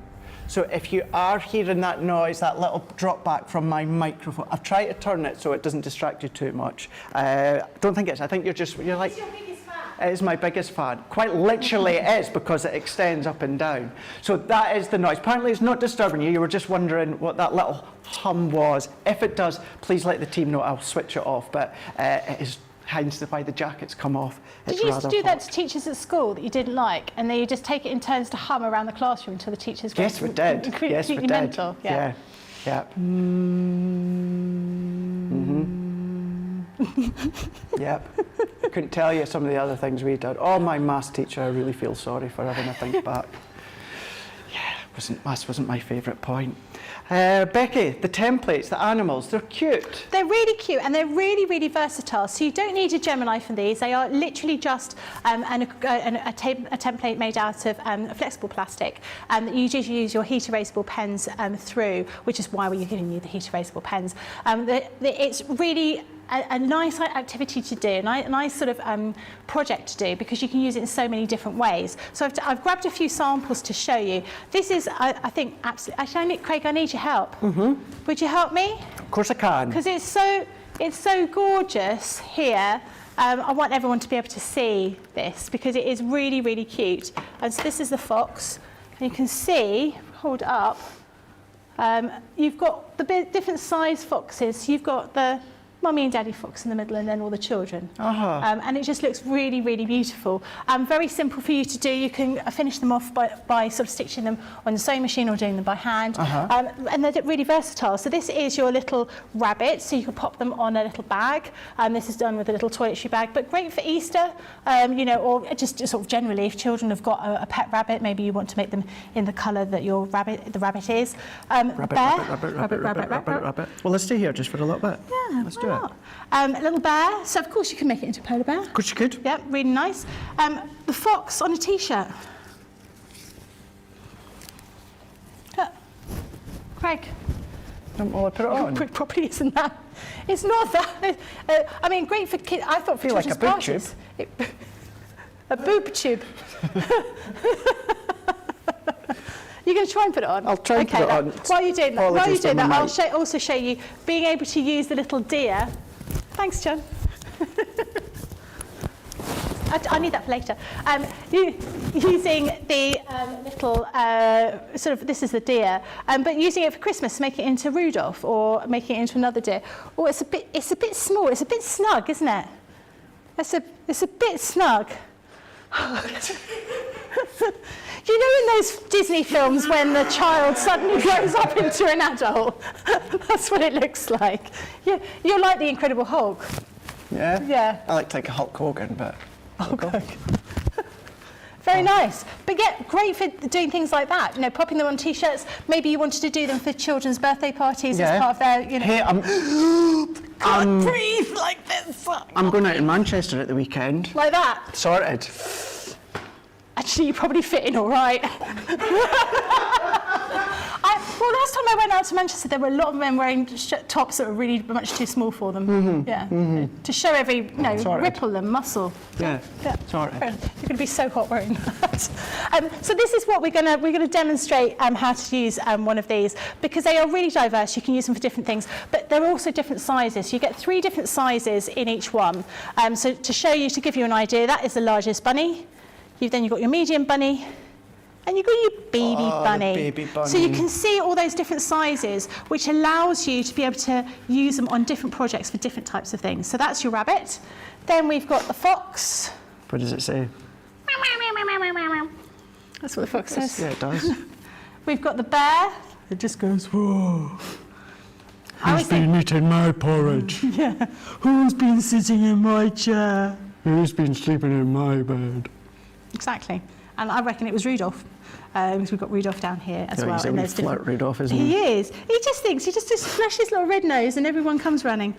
So if you are hearing that noise, that little drop back from my microphone, I've tried to turn it so it doesn't distract you too much. Don't think it's, I think you're like... It's your biggest fan. It is my biggest fan. Quite literally it is, because it extends up and down. So that is the noise. Apparently it's not disturbing you. You were just wondering what that little hum was. If it does, please let the team know. I'll switch it off. But it is hence why the jackets come off. Did you used to do that to teachers at school that you didn't like, and then you just take it in turns to hum around the classroom until the teachers Yes, we did. Yes, we did. Mental. Yeah. Yep. Couldn't tell you some of the other things we did. Oh, my maths teacher, I really feel sorry for having to think back. Yeah, maths wasn't my favourite point. Becky, the templates, the animals, they're cute. They're really cute and they're really, really versatile. So you don't need a Gemini for these. They are literally just a template made out of flexible plastic that you just use your heat erasable pens through, which is why we're giving you the heat erasable pens. It's really a nice activity to do, a nice sort of project to do, because you can use it in so many different ways. So I've grabbed a few samples to show you. This is, I think, absolutely. Actually, Craig, I need your help. Would you help me? Of course I can. Because it's so gorgeous here. I want everyone to be able to see this because it is really, really cute. And so this is the fox, and you can see, hold it up. You've got the different size foxes. You've got the mummy and daddy fox in the middle, and then all the children. And it just looks really, really beautiful. Very simple for you to do. You can finish them off by sort of stitching them on the sewing machine or doing them by hand. And they're really versatile. So this is your little rabbit, so you can pop them on a little bag. This is done with a little toiletry bag, but great for Easter, you know, or just sort of generally if children have got a pet rabbit, maybe you want to make them in the colour that the rabbit is. Rabbit. Well, let's stay here just for a little bit. Yeah, let's do it. A little bear, so of course you can make it into a polar bear. Of course you could. Yep, really nice. The fox on a t-shirt. Craig. Well, I put it on. It probably isn't that. It's not that. I mean, great for kids. I thought for feel children's like a boob parties. A boob tube. You're going to try and put it on? I'll try and put it on. While you're doing that, I'll also show you being able to use the little deer. Thanks, John. I need that for later. Using the little sort of, this is the deer, but using it for Christmas to make it into Rudolph or making it into another deer. Oh, it's a bit small. It's a bit snug, isn't it? It's a bit snug. You know in those Disney films when the child suddenly grows up into an adult? That's what it looks like. You're like the Incredible Hulk. Yeah? Yeah. I like to take a Hulk Hogan, but... Okay. Very nice. But yeah, great for doing things like that. You know, popping them on t-shirts. Maybe you wanted to do them for children's birthday parties as part of their, you know... Hey, can't breathe like this. I'm going out in Manchester at the weekend. Like that? Sorted. Actually, you probably fit in all right. Well, last time I went out to Manchester, there were a lot of men wearing tops that were really much too small for them. To show every, ripple and muscle. Yeah. Sorted. You're going to be so hot wearing that. So this is what we're going to demonstrate how to use one of these, because they are really diverse. You can use them for different things, but they're also different sizes. You get 3 different sizes in each one. So to give you an idea, that is the largest bunny. Then you've got your medium bunny, and you've got your baby bunny. Baby bunny. So you can see all those different sizes, which allows you to be able to use them on different projects for different types of things. So that's your rabbit. Then we've got the fox. What does it say? That's what the fox says. Yeah, it does. We've got the bear. It just goes, whoa. Who's been eating my porridge? Yeah. Who's been sitting in my chair? Who's been sleeping in my bed? Exactly. And I reckon it was Rudolph, because we've got Rudolph down here as well. And there's Rudolph, isn't he? He is. He just flashes his little red nose and everyone comes running.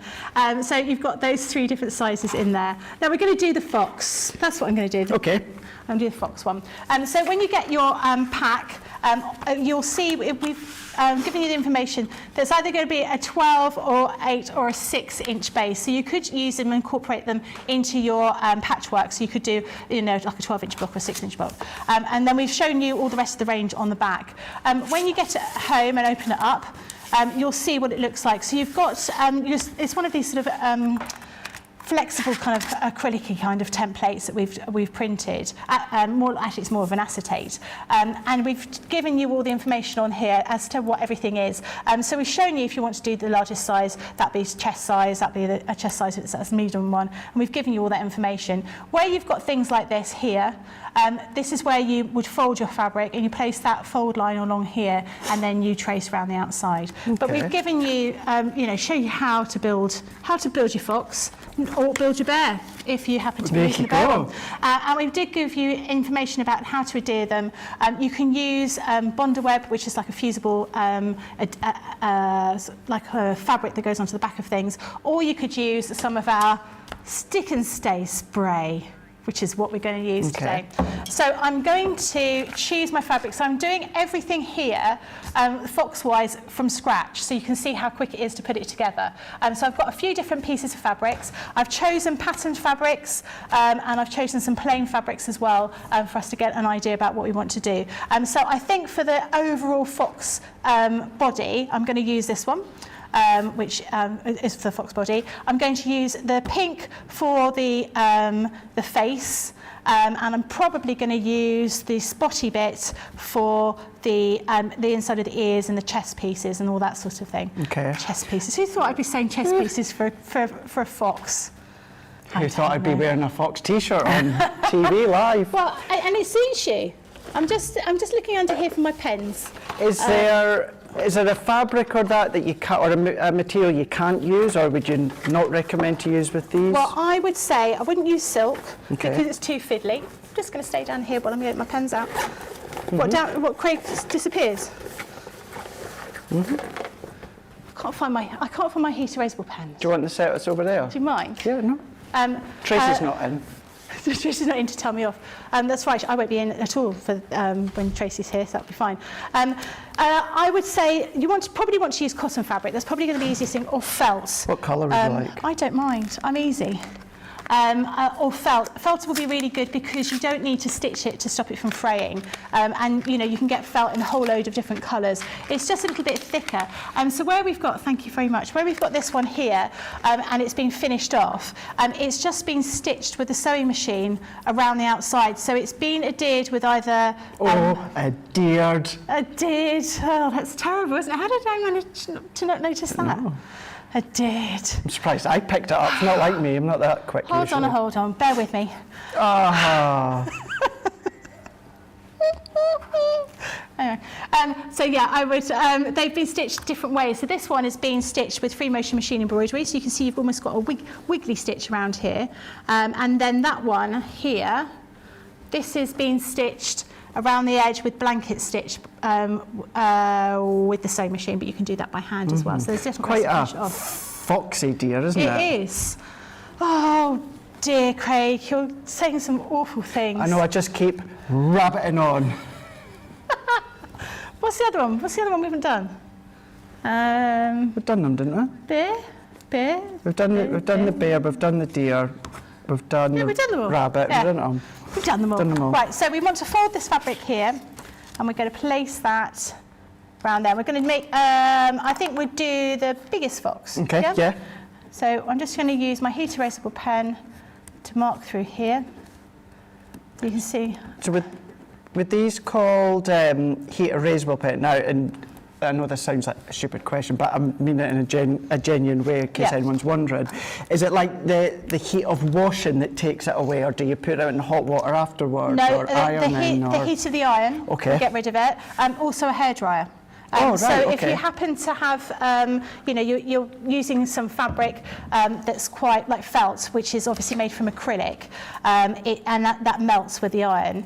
So you've got those 3 different sizes in there. Now we're going to do the fox. That's what I'm going to do. Okay. I'm going to do the fox one. So when you get your pack, you'll see we've given you the information. There's either going to be a 12 or 8 or a 6-inch base. So you could use them and incorporate them into your patchwork. So you could do, like a 12-inch block or a 6-inch block. And then we've shown you all the rest of the range on the back. When you get it home and open it up, you'll see what it looks like. So you've got, it's one of these sort of flexible kind of acrylic-y kind of templates that we've printed. Actually, it's more of an acetate. And we've given you all the information on here as to what everything is. So we've shown you if you want to do the largest size, that'd be chest size, that'd be a chest size, that's a medium one. And we've given you all that information. Where you've got things like this here, this is where you would fold your fabric and you place that fold line along here and then you trace around the outside. Okay. But we've given you, show you how to build your fox or build your bear if you happen to be using the bear one. And we did give you information about how to adhere them. You can use Bonder web, which is like a fusible, like a fabric that goes onto the back of things, or you could use some of our stick and stay spray, which is what we're going to use today. So I'm going to choose my fabric. So I'm doing everything here, fox-wise, from scratch, so you can see how quick it is to put it together. So I've got a few different pieces of fabrics. I've chosen patterned fabrics, and I've chosen some plain fabrics as well, for us to get an idea about what we want to do. So I think for the overall fox body, I'm going to use this one. Which is for the fox body. I'm going to use the pink for the face, and I'm probably going to use the spotty bit for the inside of the ears and the chest pieces and all that sort of thing. Okay. Chest pieces. Who thought I'd be saying chest pieces for a fox? Who thought I'd be wearing a fox T-shirt on TV live? Well, and it suits you. I'm just looking under here for my pens. Is there a fabric or that you can't, or a material you can't use, or would you not recommend to use with these? Well, I would say I wouldn't use silk because it's too fiddly. I'm just going to stay down here while I'm getting my pens out. What Craig disappears? I can't find my heat erasable pen. Do you want to set us over there? Do you mind? Yeah, no. Tracy's not in. Tracy's not in to tell me off. That's right, I won't be in at all for when Tracy's here, so that'll be fine. I would say you probably want to use cotton fabric. That's probably going to be the easiest thing, or felt. What colour would you like? I don't mind, I'm easy. Or felt. Felt will be really good because you don't need to stitch it to stop it from fraying. And you can get felt in a whole load of different colours. It's just a little bit thicker. So where we've got, thank you very much, where we've got this one here, and it's been finished off, it's just been stitched with the sewing machine around the outside. So it's been adhered with either... adhered. Adhered. Oh, that's terrible, isn't it? How did I manage to not notice that? No. I did. I'm surprised I picked it up. It's not like me. I'm not that quick. Hold on. Bear with me. Anyway, so yeah, I would. They've been stitched different ways. So this one is being stitched with free motion machine embroidery. So you can see you've almost got a wiggly stitch around here, and then that one here, this is being stitched around the edge with blanket stitch with the sewing machine, but you can do that by hand as well. So there's different quite a foxy deer, isn't it? It is. Oh dear, Craig, you're saying some awful things. I know. I just keep rabbiting on. What's the other one? What's the other one we haven't done? We've done them, didn't we? Bear. We've done the bear. We've done the deer. We've done the rabbit. Yeah. We've done them. We've done them all. Right, so we want to fold this fabric here, and we're going to place that around there. We're going to make, I think we'd do the biggest fox. Okay, yeah. So I'm just going to use my heat erasable pen to mark through here. You can see. So with these called heat erasable pen, now, and I know this sounds like a stupid question, but I mean it in a genuine way in case anyone's wondering. Is it like the heat of washing that takes it away, or do you put it in hot water afterwards? No, or ironing, the heat of the iron will get rid of it. Also a hairdryer. So if you happen to have, you're using some fabric that's quite like felt, which is obviously made from acrylic, and that melts with the iron.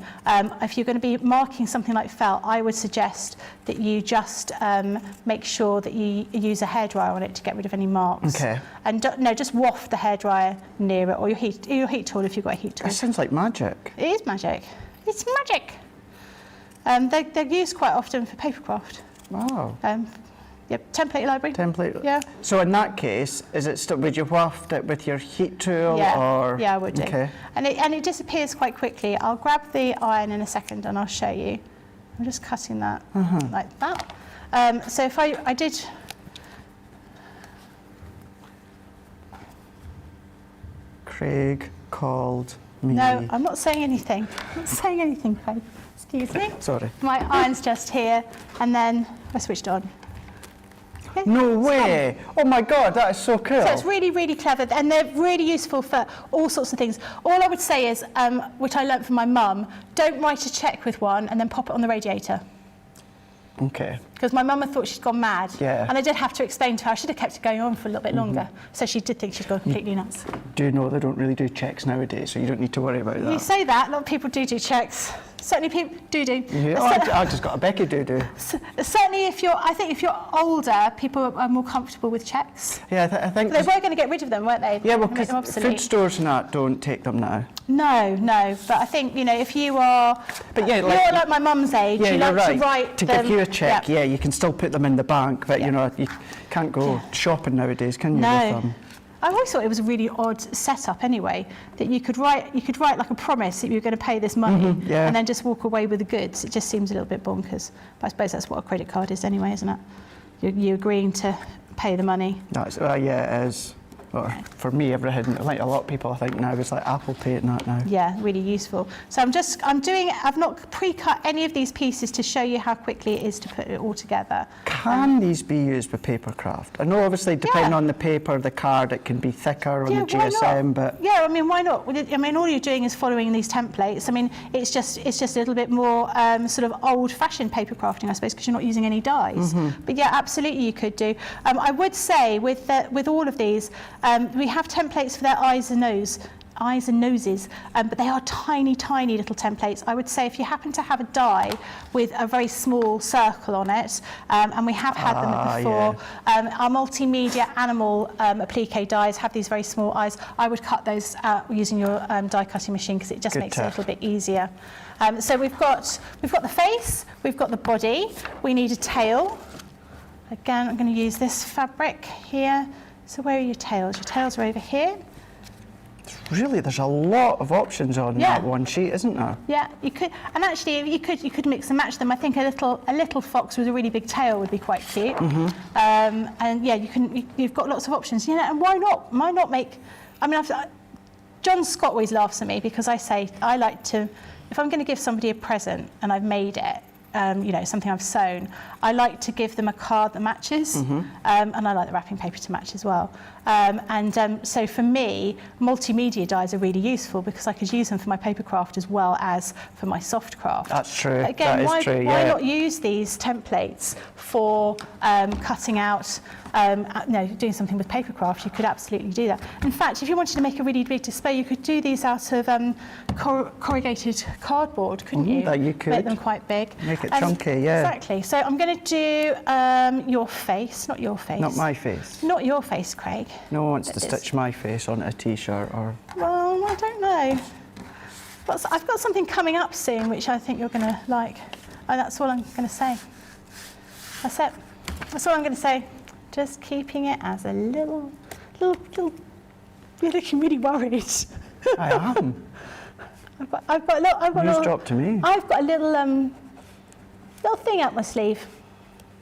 If you're going to be marking something like felt, I would suggest that you just make sure that you use a hairdryer on it to get rid of any marks. Okay. And just waft the hairdryer near it, or your heat tool if you've got a heat tool. It sounds like magic. It is magic. It's magic. They're used quite often for papercraft. Wow. Yep, template library. Template. Yeah. So in that case, would you waft it with your heat tool? Or? Yeah, I would do. Okay. And it disappears quite quickly. I'll grab the iron in a second and I'll show you. I'm just cutting that like that. So if I did... Craig called me. No, I'm not saying anything. I'm not saying anything, Craig. Excuse me. Sorry. My iron's just here, and then I switched on. Okay, No it's way! Oh my God, that is so cool. So it's really, really clever, and they're really useful for all sorts of things. All I would say is, which I learnt from my mum, don't write a cheque with one and then pop it on the radiator. Okay. Because my mum had thought she'd gone mad. Yeah. And I did have to explain to her, I should have kept it going on for a little bit longer. So she did think she'd gone completely nuts. Do you know they don't really do checks nowadays, so you don't need to worry about that. You say that, a lot of people do cheques. Certainly people do. Yeah. Oh, I just got a Becky do. Certainly I think if you're older, people are more comfortable with cheques. Yeah, I think... They were going to get rid of them, weren't they? Yeah, well, And make them because obsolete. food stores and that don't take them now. No, but I think, if you are... But yeah, you're like my mum's age, yeah, you you're like right. to write To them. give you a cheque, yeah, you can still put them in the bank, but you can't go shopping nowadays, can you? No. With them? I always thought it was a really odd setup anyway, that you could write like a promise that you were going to pay this money yeah. and then just walk away with the goods. It just seems a little bit bonkers. But I suppose that's what a credit card is anyway, isn't it? You're agreeing to pay the money. Yeah, it is. Or for me, everything, like a lot of people I think now, it's like Apple Pay and that now. Yeah, really useful. So I've not pre-cut any of these pieces to show you how quickly it is to put it all together. Can these be used with papercraft? I know obviously depending on the paper, the card, it can be thicker on the GSM, but... Yeah, why not? All you're doing is following these templates. It's just a little bit more sort of old-fashioned paper crafting, I suppose, because you're not using any dyes. But yeah, absolutely you could do. I would say with all of these, we have templates for their eyes and noses, but they are tiny, tiny little templates. I would say if you happen to have a die with a very small circle on it, and we have had them before, our multimedia animal applique dies have these very small eyes. I would cut those out using your die cutting machine because it just makes it a little bit easier. So we've got the face, we've got the body, we need a tail. Again, I'm going to use this fabric here. So where are your tails? Your tails are over here. Really, there's a lot of options on that one sheet, isn't there? Yeah, you could, and actually you could mix and match them. I think a little fox with a really big tail would be quite cute. And yeah, you've got lots of options. And why not? Why not make? John Scott always laughs at me because I say I like to, if I'm going to give somebody a present and I've made it, something I've sewn, I like to give them a card that matches, and I like the wrapping paper to match as well. So for me, multimedia dies are really useful because I could use them for my paper craft as well as for my soft craft. That's true. Again, that is true, why not use these templates for cutting out, doing something with paper craft? You could absolutely do that. In fact, if you wanted to make a really big display, you could do these out of corrugated cardboard, couldn't you? That you could. Make them quite big. Make it chunky, yeah. Exactly. So I'm going to do your face, not your face. Not my face. Not your face, Craig. No one wants to stitch my face on a T-shirt or... Well, I don't know. But I've got something coming up soon which I think you're going to like. And that's all I'm going to say. That's it. That's all I'm going to say. Just keeping it as a little... You're looking really worried. I am. I've got a little... dropped to me. I've got a little thing up my sleeve.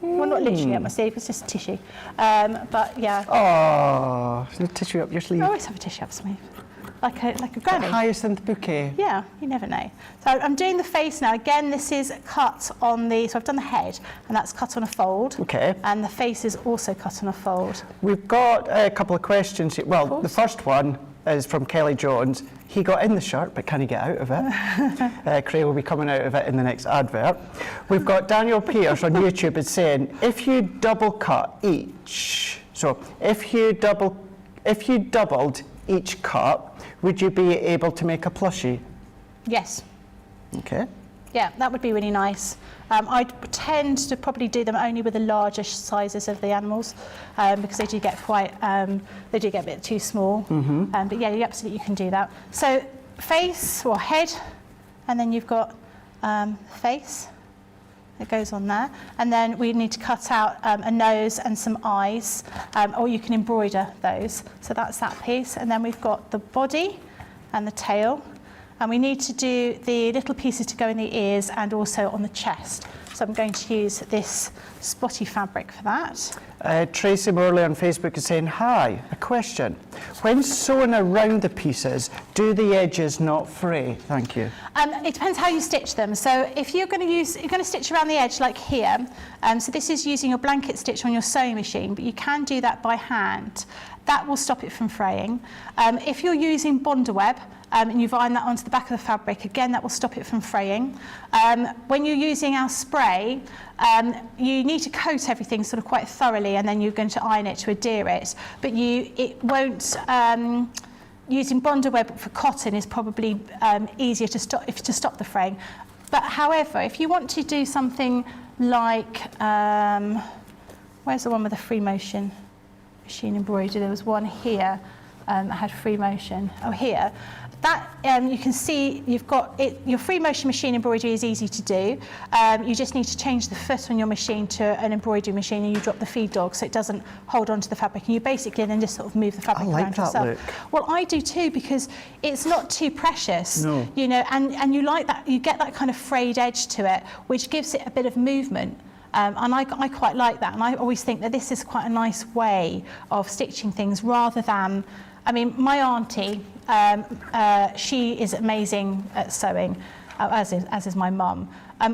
Well, not literally up my sleeve, it's just tissue. But yeah. Oh, there's a tissue up your sleeve. I always have a tissue up my sleeve. Like a granny. Hyacinth bouquet. Yeah, you never know. So I'm doing the face now. Again, this is cut on so I've done the head, and that's cut on a fold. Okay. And the face is also cut on a fold. We've got a couple of questions here. Well, the first one is from Kelly Jones. He got in the shirt, but can he get out of it? Craig will be coming out of it in the next advert. We've got Daniel Pierce on YouTube is saying, if you double cut each, so if you doubled each cut, would you be able to make a plushie? Yes. Okay. Yeah, that would be really nice. I'd tend to probably do them only with the larger sizes of the animals because they do get a bit too small. But yeah, you absolutely can do that. So face or head, and then you've got face. It goes on there, and then we need to cut out a nose and some eyes, or you can embroider those. So that's that piece, and then we've got the body and the tail. and we need to do the little pieces to go in the ears and also on the chest. So I'm going to use this spotty fabric for that. Tracy Morley on Facebook is saying, hi, a question. When sewing around the pieces, do the edges not fray? Thank you. It depends how you stitch them. So if you're going to stitch around the edge like here, so this is using your blanket stitch on your sewing machine, but you can do that by hand. That will stop it from fraying. If you're using Bonder web, and you've ironed that onto the back of the fabric, again, that will stop it from fraying. When you're using our spray, you need to coat everything sort of quite thoroughly, and then you're going to iron it to adhere it. But it won't, using Bonder web for cotton is probably easier to stop the fraying. But however, if you want to do something like, where's the one with the free motion machine embroidery? There was one here that had free motion. Oh, here. That you can see you've got it. Your free motion machine embroidery is easy to do. You just need to change the foot on your machine to an embroidery machine, and you drop the feed dog so it doesn't hold on to the fabric, and you basically then just sort of move the fabric around yourself. Look. Well, I do too, because it's not too precious, you know, and you like that, you get that kind of frayed edge to it, which gives it a bit of movement. And I quite like that, and I always think that this is quite a nice way of stitching things rather than, I mean, my auntie, she is amazing at sewing, as is my mum.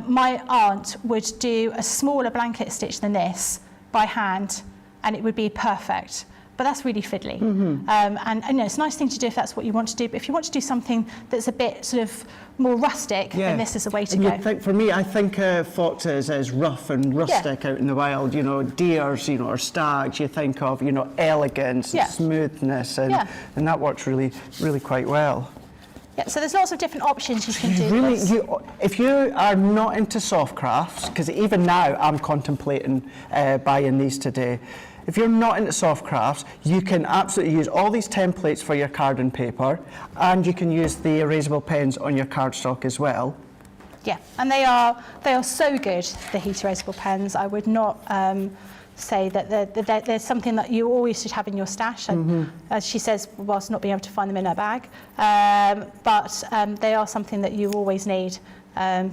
My aunt would do a smaller blanket stitch than this by hand, and it would be perfect. But that's really fiddly. And you know, it's a nice thing to do if that's what you want to do. But if you want to do something that's a bit sort of more rustic, then this is the way to go. Think, for me, I think foxes is rough and rustic out in the wild. You know, deers, you know, or stags. You think of, you know, elegance, and smoothness, and that works really, really quite well. Yeah, so there's lots of different options you can do. If you are not into soft crafts, because even now I'm contemplating buying these today. If you're not into soft crafts, you can absolutely use all these templates for your card and paper, and you can use the erasable pens on your cardstock as well. Yeah, and they are so good, the heat erasable pens. I would not say that there's something that you always should have in your stash, and as she says, whilst not being able to find them in her bag, but they are something that you always need.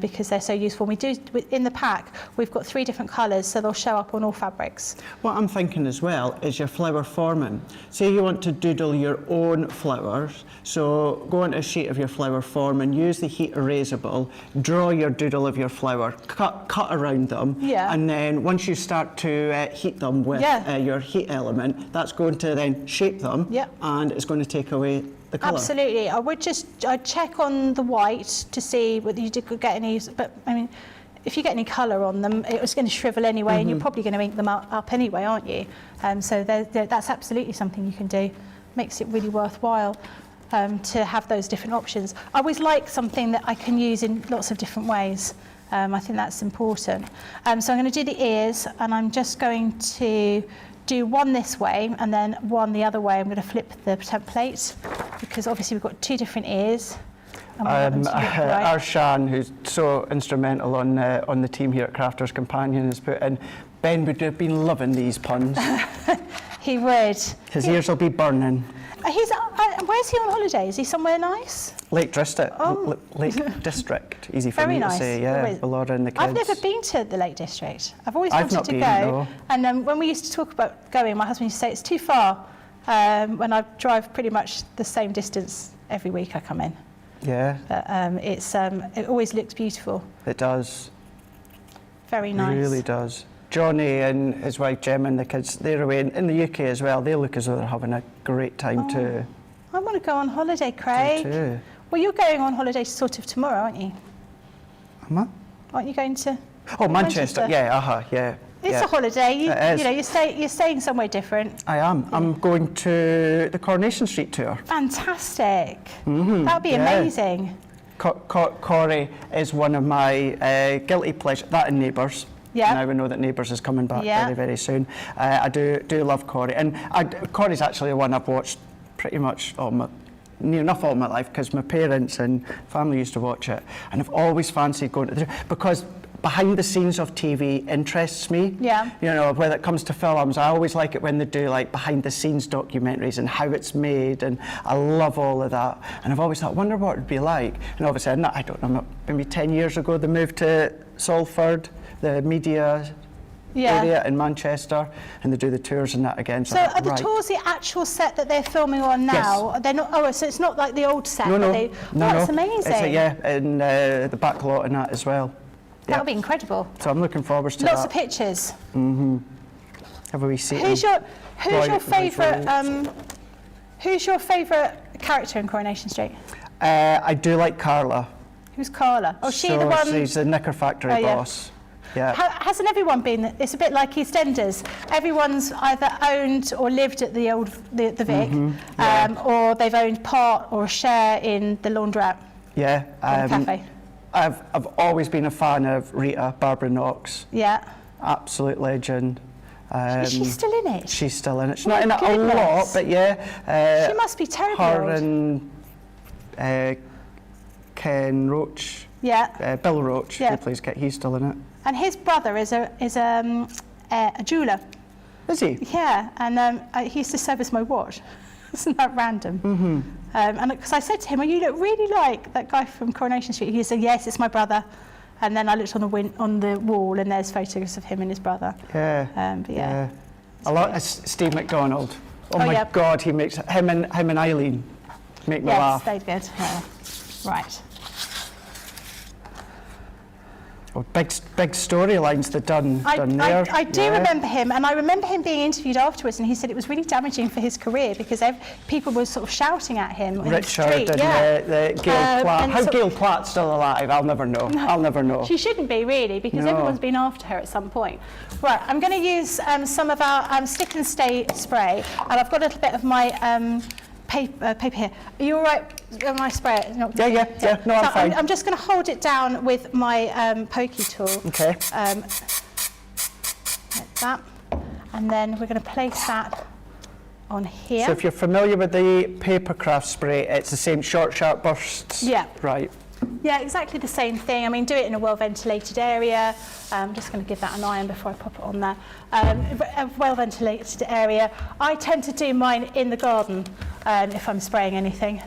Because they're so useful. We do, in the pack, we've got 3 different colours, so they'll show up on all fabrics. What I'm thinking as well is your flower forming. Say you want to doodle your own flowers, so go onto a sheet of your flower form and use the heat erasable, draw your doodle of your flower, cut around them, and then once you start to heat them with your heat element, that's going to then shape them, and it's going to take away the colour. Absolutely. I'd check on the white to see whether you did get any, but I mean, if you get any colour on them, it was going to shrivel anyway, and you're probably going to ink them up anyway, aren't you? So that's absolutely something you can do. Makes it really worthwhile to have those different options. I always like something that I can use in lots of different ways. I think that's important. So I'm going to do the ears, and I'm just going to do one this way and then one the other way. I'm going to flip the template because obviously we've got 2 different ears. Arshan, who's so instrumental on the team here at Crafters Companion, has put in, Ben would have been loving these puns. He would. His ears will be burning. Where's he on holiday? Is he somewhere nice? Lake District. Lake District. Easy for me to say, with Laura and the kids. I've never been to the Lake District. I've always wanted to go. And when we used to talk about going, my husband used to say it's too far. When I drive pretty much the same distance every week I come in. Yeah. But it always looks beautiful. It does. Very nice. It really does. Johnny and his wife Gemma and the kids, they're away in the UK as well. They look as though they're having a great time too. I want to go on holiday, Craig. Me too. Well, you're going on holiday sort of tomorrow, aren't you? Am I? Aren't you going to? Oh, Manchester. Yeah. It's a holiday. You know, you're staying somewhere different. I am. Yeah. I'm going to the Coronation Street tour. Fantastic. That would be amazing. Corrie is one of my guilty pleasures. That and Neighbours. Yeah. Now we know that Neighbours is coming back very, very soon. I do love Corrie, and Corrie's actually the one I've watched pretty much near enough all my life, because my parents and family used to watch it, and I've always fancied going to the, because behind the scenes of TV interests me. Yeah. You know, when it comes to films, I always like it when they do like behind the scenes documentaries and how it's made, and I love all of that. And I've always thought, I wonder what it'd be like. And obviously, I don't know, maybe 10 years ago they moved to Salford, the media area in Manchester, and they do the tours and that again. So are the tours the actual set that they're filming on now? Yes. They're not. Oh, so it's not like the old set. No. That's amazing. It's in the back lot and that as well. That'll be incredible. So I'm looking forward to Lots that. of pictures. Have a wee seat. Who's your favourite character in Coronation Street? I do like Carla. Who's Carla? Oh, So the one. she's the knicker factory boss. Yeah. Hasn't everyone been? It's a bit like EastEnders. Everyone's either owned or lived at the Vic, or they've owned part or a share in the laundrette. Yeah. Or the cafe. I've always been a fan of Rita, Barbara Knox. Yeah. Absolute legend. Is she still in it? She's still in it. She's My not in it a lot, goodness. but yeah. She must be terrible. Her and Ken Roach. Yeah. Bill Roach, Yeah. who plays Ken, he's still in it. And his brother is a jeweller. Is he? Yeah, and he used to service my watch. Isn't that random? And because I said to him, "Well, you look really like that guy from Coronation Street." He said, "Yes, it's my brother." And then I looked on the wall, and there's photos of him and his brother. Yeah. But yeah. A lot of Steve McDonald. Oh my yeah. God, he makes him and Eileen make me laugh. Yes, stayed good. Right. Oh, big storylines they've done there. I do remember him, and I remember him being interviewed afterwards, and he said it was really damaging for his career because people were sort of shouting at him in the Richard street. and Gail Platt. and How so- Gail Platt's still alive, I'll never know. I'll never know. She shouldn't be, really, because No. everyone's been after her at some point. Right, I'm going to use some of our Stick and Stay spray, and I've got a little bit of my paper here. Are you all right with my spray? Yeah. No, I'm fine. I'm just going to hold it down with my pokey tool. Okay. Like that. And then we're going to place that on here. So if you're familiar with the papercraft spray, it's the same short, sharp bursts. Yeah. Right. Yeah, exactly the same thing. I mean, do it in a well-ventilated area. I'm just going to give that an iron before I pop it on there. A well-ventilated area. I tend to do mine in the garden if I'm spraying anything.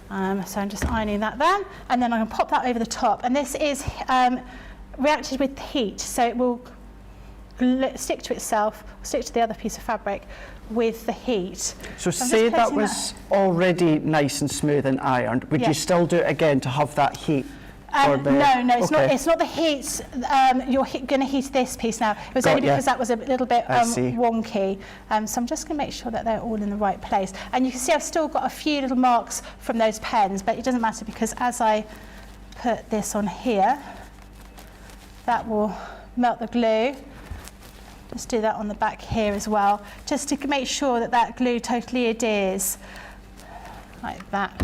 So I'm just ironing that there, and then I'm going to pop that over the top. And this is reacted with heat, so it will stick to itself, stick to the other piece of fabric with the heat. So I'm say just that placing was already nice and smooth and ironed, would Yeah. you still do it again to have that heat? No, it's Okay. not. It's not the heat. You're going to heat this piece now. It was Got only ya. because that was a little bit I see. wonky. So I'm just going to make sure that they're all in the right place. And you can see I've still got a few little marks from those pens, but it doesn't matter because as I put this on here, that will melt the glue. Just do that on the back here as well, just to make sure that that glue totally adheres, like that.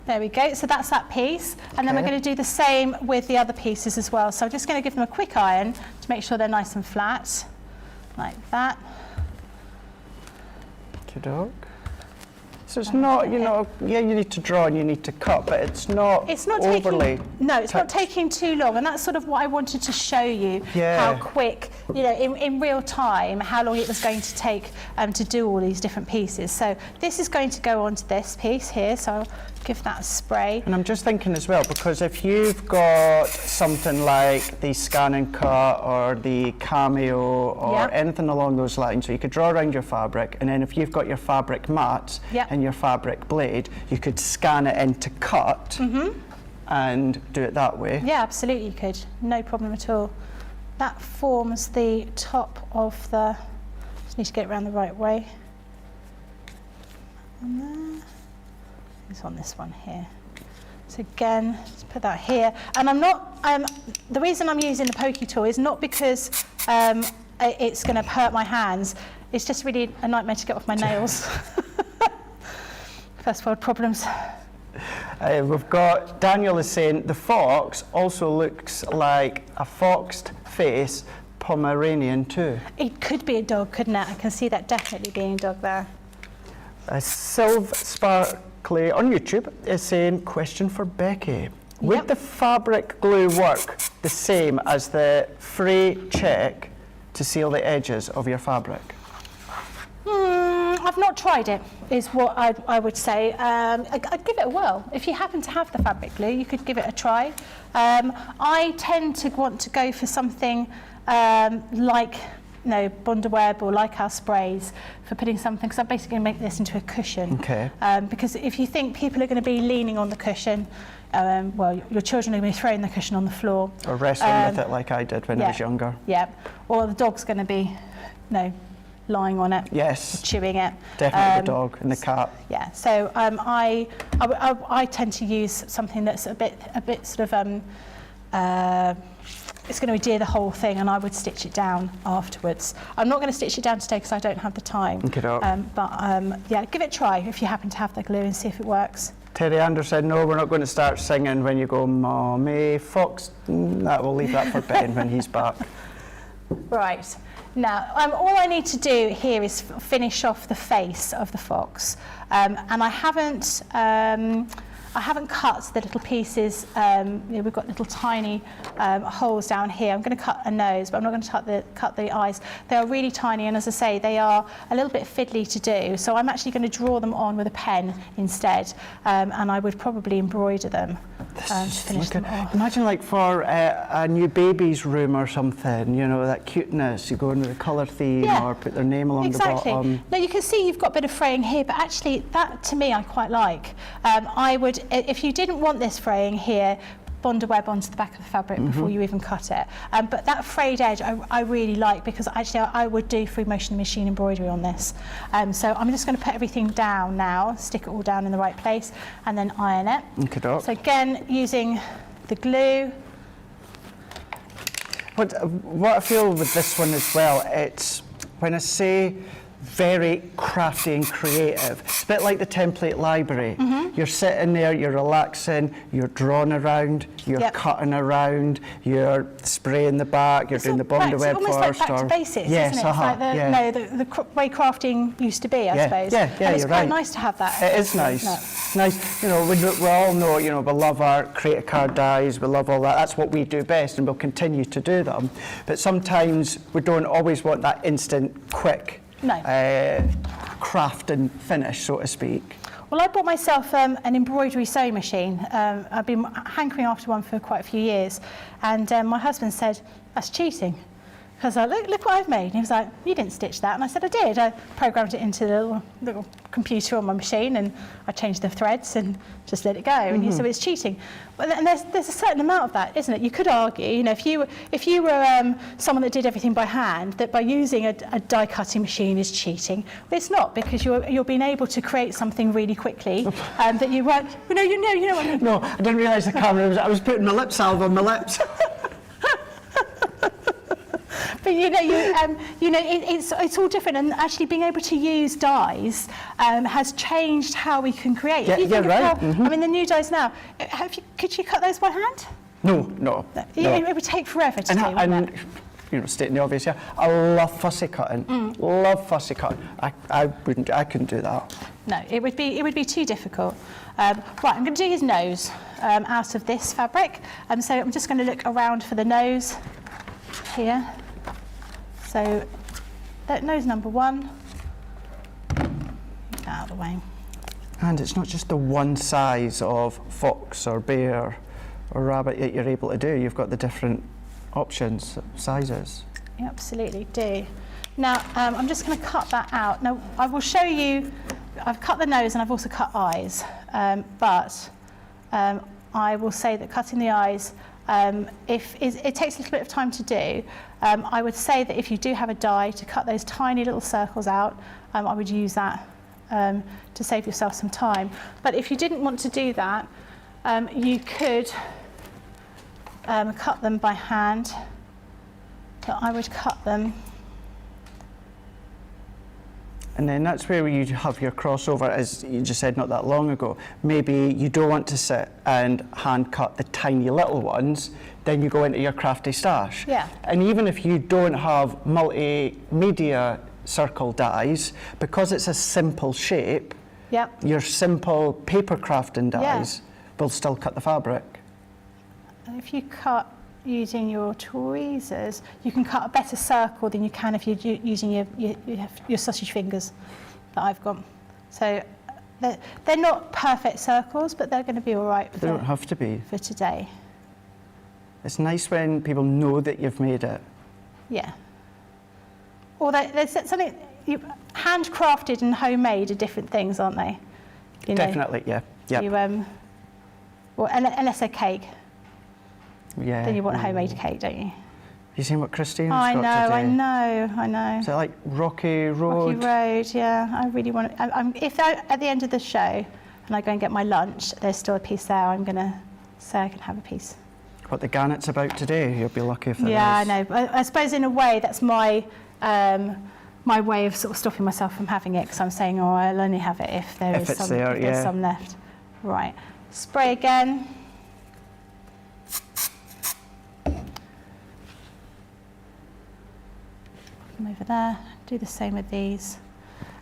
There we go, so that's that piece. And then we're Okay. going to do the same with the other pieces as well. So I'm just going to give them a quick iron to make sure they're nice and flat, like that. Okey-doke. So it's not, you need to draw and you need to cut, but it's not overly it's not taking too long, and that's sort of what I wanted to show you, Yeah. how quick, in real time, how long it was going to take to do all these different pieces. So this is going to go onto this piece here, so I'll give that a spray. And I'm just thinking as well, because if you've got something like the Scan and Cut or the Cameo or Yeah. anything along those lines, so you could draw around your fabric, and then if you've got your fabric mats Yeah. and your fabric blade, you could scan it into cut and do it that way. Yeah, absolutely you could, no problem at all. That forms the top of the, just need to get it around the right way. And there. It's on this one here. So again, just put that here. And I'm not, the reason I'm using the pokey tool is not because it's going to hurt my hands. It's just really a nightmare to get off my nails. First world problems. We've got, Daniel is saying, the fox also looks like a foxed face Pomeranian too. It could be a dog, couldn't it? I can see that definitely being a dog there. Sylv Sparkley on YouTube is saying, question for Becky. Would the fabric glue work the same as the fray check to seal the edges of your fabric? I've not tried it, is what I would say. I'd give it a whirl. If you happen to have the fabric glue, you could give it a try. I tend to want to go for something like Bondaweb or like our sprays for putting something, because I'm basically going to make this into a cushion. Okay. Because if you think people are going to be leaning on the cushion, well, your children are going to be throwing the cushion on the floor. Or wrestling with it like I did when I was younger. Yeah. Or the dog's going to be, lying on it. Yes. Chewing it. Definitely the dog and the cat. Yeah. So I tend to use something that's a bit sort of it's going to adhere the whole thing, and I would stitch it down afterwards. I'm not going to stitch it down today because I don't have the time. Yeah, give it a try if you happen to have the glue and see if it works. Terry Anders said, no, we're not going to start singing when you go, Mommy, Fox. We'll leave that for Ben when he's back. Right. Now, all I need to do here is finish off the face of the fox, and I haven't cut the little pieces. We've got little tiny holes down here. I'm going to cut a nose, but I'm not going to cut the eyes. They are really tiny, and as I say, they are a little bit fiddly to do. So I'm actually going to draw them on with a pen instead, and I would probably embroider them to finish them off. Imagine like for a new baby's room or something, that cuteness. You go in with a colour theme or put their name along the bottom. Now you can see you've got a bit of fraying here, but actually that to me I quite like. I would, if you didn't want this fraying here, bond a web onto the back of the fabric before you even cut it. But that frayed edge I really like, because actually I would do free motion machine embroidery on this. So I'm just going to put everything down now, stick it all down in the right place, and then iron it. Okay, so again, using the glue. What I feel with this one as well, it's when I say very crafty and creative. It's a bit like the template library. You're sitting there, you're relaxing, you're drawing around, you're cutting around, you're spraying the back, you're doing the bond of web first. It's almost like back to basics, isn't it? It's like the way crafting used to be, I suppose. And it's quite nice to have that. It is nice. It's nice. We all know, we love our create a card dies, we love all that. That's what we do best, and we'll continue to do them. But sometimes we don't always want that instant, quick craft and finish, so to speak. Well, I bought myself an embroidery sewing machine. I've been hankering after one for quite a few years, and my husband said, that's cheating. Because I was like, look what I've made. And he was like, you didn't stitch that. And I said, I did. I programmed it into the little computer on my machine, and I changed the threads and just let it go. And he said, it's cheating. But and there's a certain amount of that, isn't it? You could argue, if you were someone that did everything by hand, that by using a die cutting machine is cheating. But it's not, because you're being able to create something really quickly that you weren't. No, I didn't realise the camera. I was putting my lip salve on my lips. But it's all different, and actually being able to use dies has changed how we can create. Right. I mean, the new dies now. Could you cut those by hand? No. It would take forever to do. And stating the obvious, I love fussy cutting. Love fussy cutting. I couldn't do that. No, it would be too difficult. Right, I'm going to do his nose out of this fabric. So I'm just going to look around for the nose here. So that nose number one, out of the way. And it's not just the one size of fox or bear or rabbit that you're able to do. You've got the different options, sizes. You absolutely do. Now, I'm just going to cut that out. Now, I will show you, I've cut the nose and I've also cut eyes, but I will say that cutting the eyes, it takes a little bit of time to do. I would say that if you do have a die to cut those tiny little circles out, I would use that to save yourself some time. But if you didn't want to do that, you could cut them by hand. But I would cut them. And then that's where you have your crossover, as you just said not that long ago. Maybe you don't want to sit and hand cut the tiny little ones, then you go into your crafty stash. Yeah. And even if you don't have multimedia circle dies, because it's a simple shape, your simple paper crafting dies will still cut the fabric. if you cut using your tweezers, you can cut a better circle than you can if you're using your sausage fingers that I've got. So they're not perfect circles, but they're going to be all right. They don't have to be. For today. It's nice when people know that you've made it. Yeah. Or there's something, handcrafted and homemade are different things, aren't they? You know? Definitely, yeah. Yep. Well, unless they're cake. Yeah. Then you want a homemade cake, don't you? You seen what Christine's I got know, today? I know. Is it like Rocky Road? Rocky Road, yeah. I really want to. If at the end of the show and I go and get my lunch, there's still a piece there, I'm going to say I can have a piece. What the gannet's about today, you'll be lucky if there Yeah, is. I know. But I suppose in a way that's my my way of sort of stopping myself from having it, because I'm saying, oh, I'll only have it if there's some left. Right. Spray again. Come over there. Do the same with these.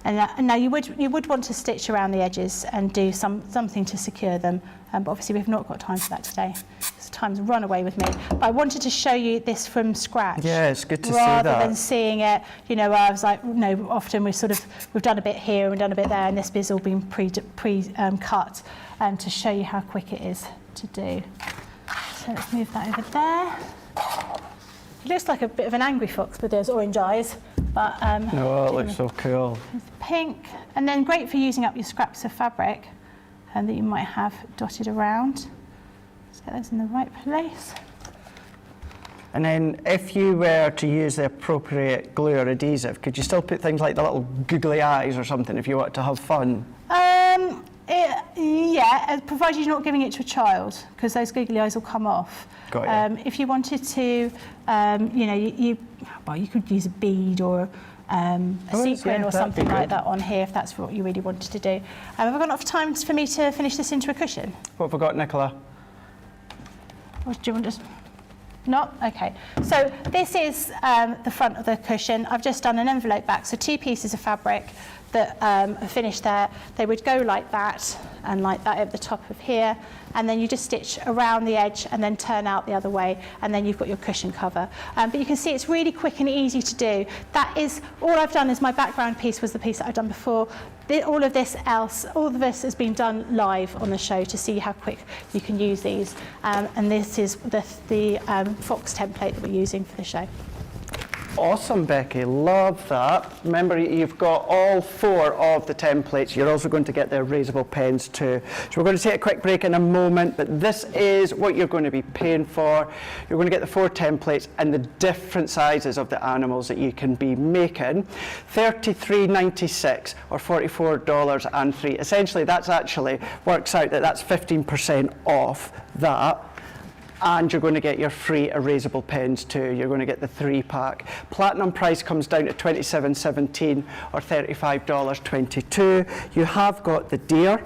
And now you would want to stitch around the edges and do something to secure them, but obviously we've not got time for that today. So time's run away with me. But I wanted to show you this from scratch. Yeah, it's good to see rather that. than seeing it, you know, where I was like, no, often we've done a bit here and we've done a bit there, and this bit's all been cut to show you how quick it is to do. So let's move that over there. He looks like a bit of an angry fox with those orange eyes, but no, it looks so cool. Pink, and then great for using up your scraps of fabric that you might have dotted around. Let's get those in the right place. And then if you were to use the appropriate glue or adhesive, could you still put things like the little googly eyes or something if you want to have fun? Yeah, provided you're not giving it to a child, because those googly eyes will come off. Got you. If you wanted to, you know, you could use a bead or a sequin or something like that on here if that's what you really wanted to do. Have I got enough time for me to finish this into a cushion? What have I got, Nicola? Or do you want to... Not? Okay. So this is the front of the cushion. I've just done an envelope back, so 2 pieces of fabric that are finished there. They would go like that and like that at the top of here, and then you just stitch around the edge and then turn out the other way, and then you've got your cushion cover. But you can see it's really quick and easy to do. That is, all I've done is my background piece was the piece that I've done before. All of this has been done live on the show to see how quick you can use these. And this is the Fox template that we're using for the show. Awesome, Becky, love that. Remember, you've got all 4 of the templates. You're also going to get the erasable pens too. So we're going to take a quick break in a moment, but this is what you're going to be paying for. You're going to get the 4 templates and the different sizes of the animals that you can be making. $33.96 or $44.03. Essentially, that's actually works out that that's 15% off that. And you're going to get your free erasable pens too. You're going to get the 3-pack. Platinum price comes down to $27.17 or $35.22. You have got the deer.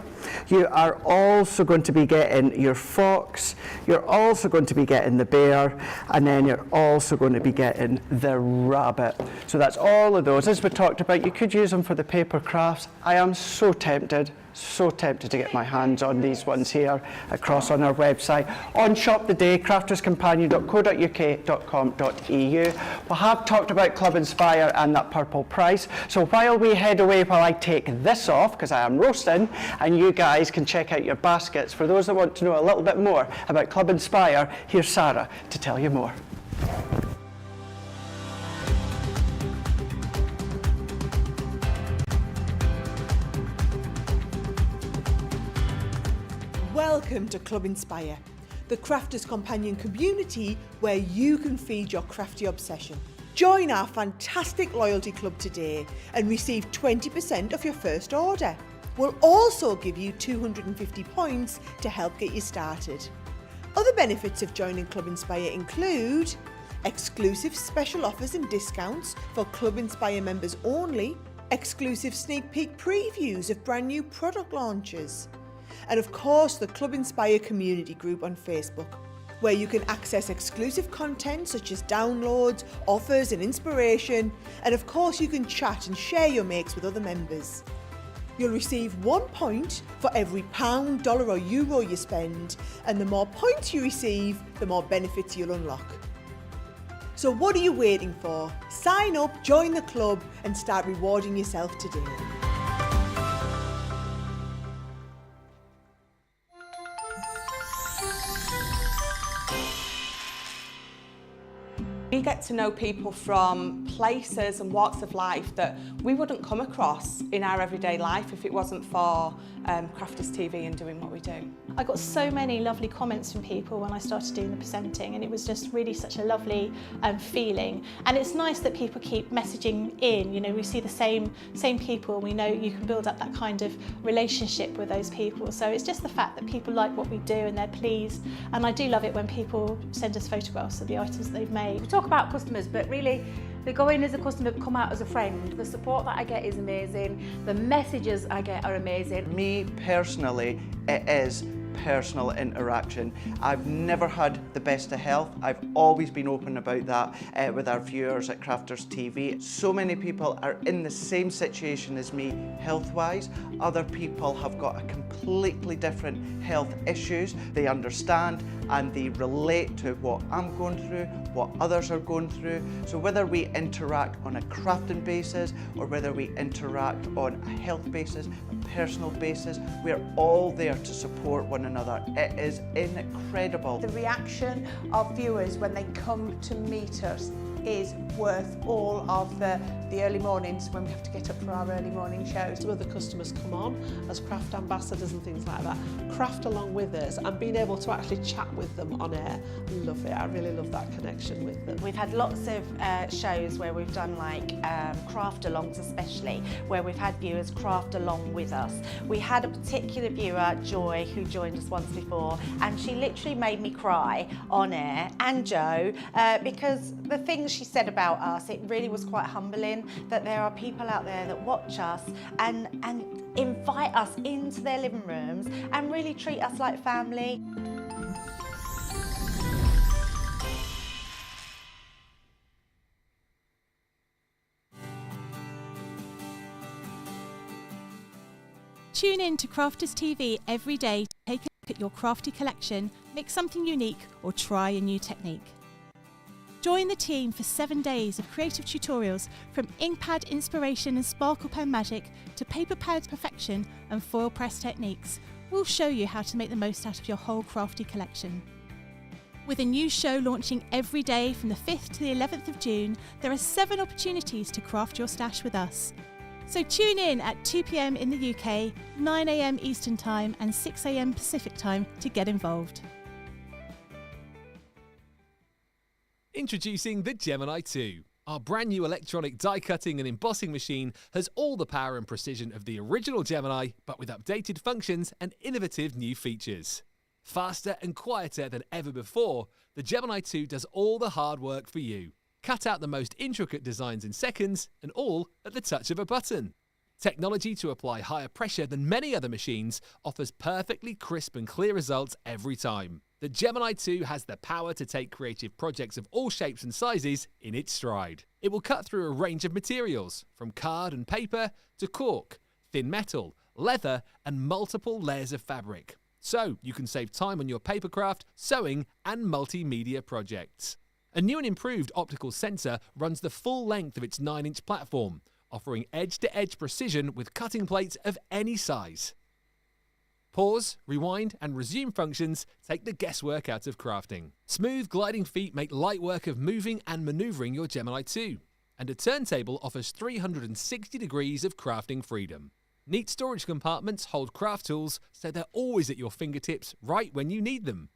You are also going to be getting your fox. You're also going to be getting the bear, and then you're also going to be getting the rabbit. So that's all of those. As we talked about, you could use them for the paper crafts. I am so tempted to get my hands on these ones here across on our website. On Shop the Day, crafterscompanion.co.uk.com.au. We have talked about Club Inspire and that purple price. So while we head away, while I take this off, because I am roasting, and you guys can check out your baskets, for those that want to know a little bit more about Club Inspire, here's Sarah to tell you more. Welcome to Club Inspire, the Crafters Companion community where you can feed your crafty obsession. Join our fantastic loyalty club today and receive 20% off your first order. We'll also give you 250 points to help get you started. Other benefits of joining Club Inspire include exclusive special offers and discounts for Club Inspire members only, exclusive sneak peek previews of brand new product launches, and of course the Club Inspire community group on Facebook, where you can access exclusive content such as downloads, offers and inspiration, and of course you can chat and share your makes with other members. You'll receive 1 point for every pound, dollar or euro you spend, and the more points you receive, the more benefits you'll unlock. So what are you waiting for? Sign up, join the club and start rewarding yourself today. We get to know people from places and walks of life that we wouldn't come across in our everyday life if it wasn't for Crafters TV and doing what we do. I got so many lovely comments from people when I started doing the presenting, and it was just really such a lovely feeling. And it's nice that people keep messaging in. You know, we see the same people. We know you can build up that kind of relationship with those people. So it's just the fact that people like what we do and they're pleased. And I do love it when people send us photographs of the items that they've made. We talk about customers, but really they go in as a customer, come out as a friend. The support that I get is amazing. The messages I get are amazing. Me personally, it is personal interaction. I've never had the best of health. I've always been open about that with our viewers at Crafters TV. So many people are in the same situation as me health-wise. Other people have got a completely different health issues. They understand and they relate to what I'm going through, what others are going through. So whether we interact on a crafting basis or whether we interact on a health basis, a personal basis, we're all there to support one another. It is incredible. The reaction of viewers when they come to meet us is worth all of the early mornings when we have to get up for our early morning shows. Some of the customers come on as craft ambassadors and things like that, craft along with us, and being able to actually chat with them on air. I love it. I really love that connection with them. We've had lots of shows where we've done like craft alongs, especially where we've had viewers craft along with us. We had a particular viewer, Joy, who joined us once before, and she literally made me cry on air, and Joe, because the things she said about us, it really was quite humbling that there are people out there that watch us and invite us into their living rooms and really treat us like family. Tune in to Crafters TV every day to take a look at your crafty collection, make something unique or try a new technique. Join the team for 7 days of creative tutorials from ink pad inspiration and sparkle pen magic to paper pad perfection and foil press techniques. We'll show you how to make the most out of your whole crafty collection. With a new show launching every day from the 5th to the 11th of June, there are 7 opportunities to craft your stash with us. So tune in at 2 p.m. in the UK, 9 a.m. Eastern Time and 6 a.m. Pacific Time to get involved. Introducing the Gemini 2. Our brand new electronic die cutting and embossing machine has all the power and precision of the original Gemini, but with updated functions and innovative new features. Faster and quieter than ever before, the Gemini 2 does all the hard work for you. Cut out the most intricate designs in seconds, and all at the touch of a button. Technology to apply higher pressure than many other machines offers perfectly crisp and clear results every time. The Gemini 2 has the power to take creative projects of all shapes and sizes in its stride. It will cut through a range of materials, from card and paper to cork, thin metal, leather and multiple layers of fabric. So you can save time on your papercraft, sewing and multimedia projects. A new and improved optical sensor runs the full length of its 9-inch platform, offering edge-to-edge precision with cutting plates of any size. Pause, rewind and resume functions take the guesswork out of crafting. Smooth gliding feet make light work of moving and manoeuvring your Gemini 2. And a turntable offers 360 degrees of crafting freedom. Neat storage compartments hold craft tools so they're always at your fingertips right when you need them.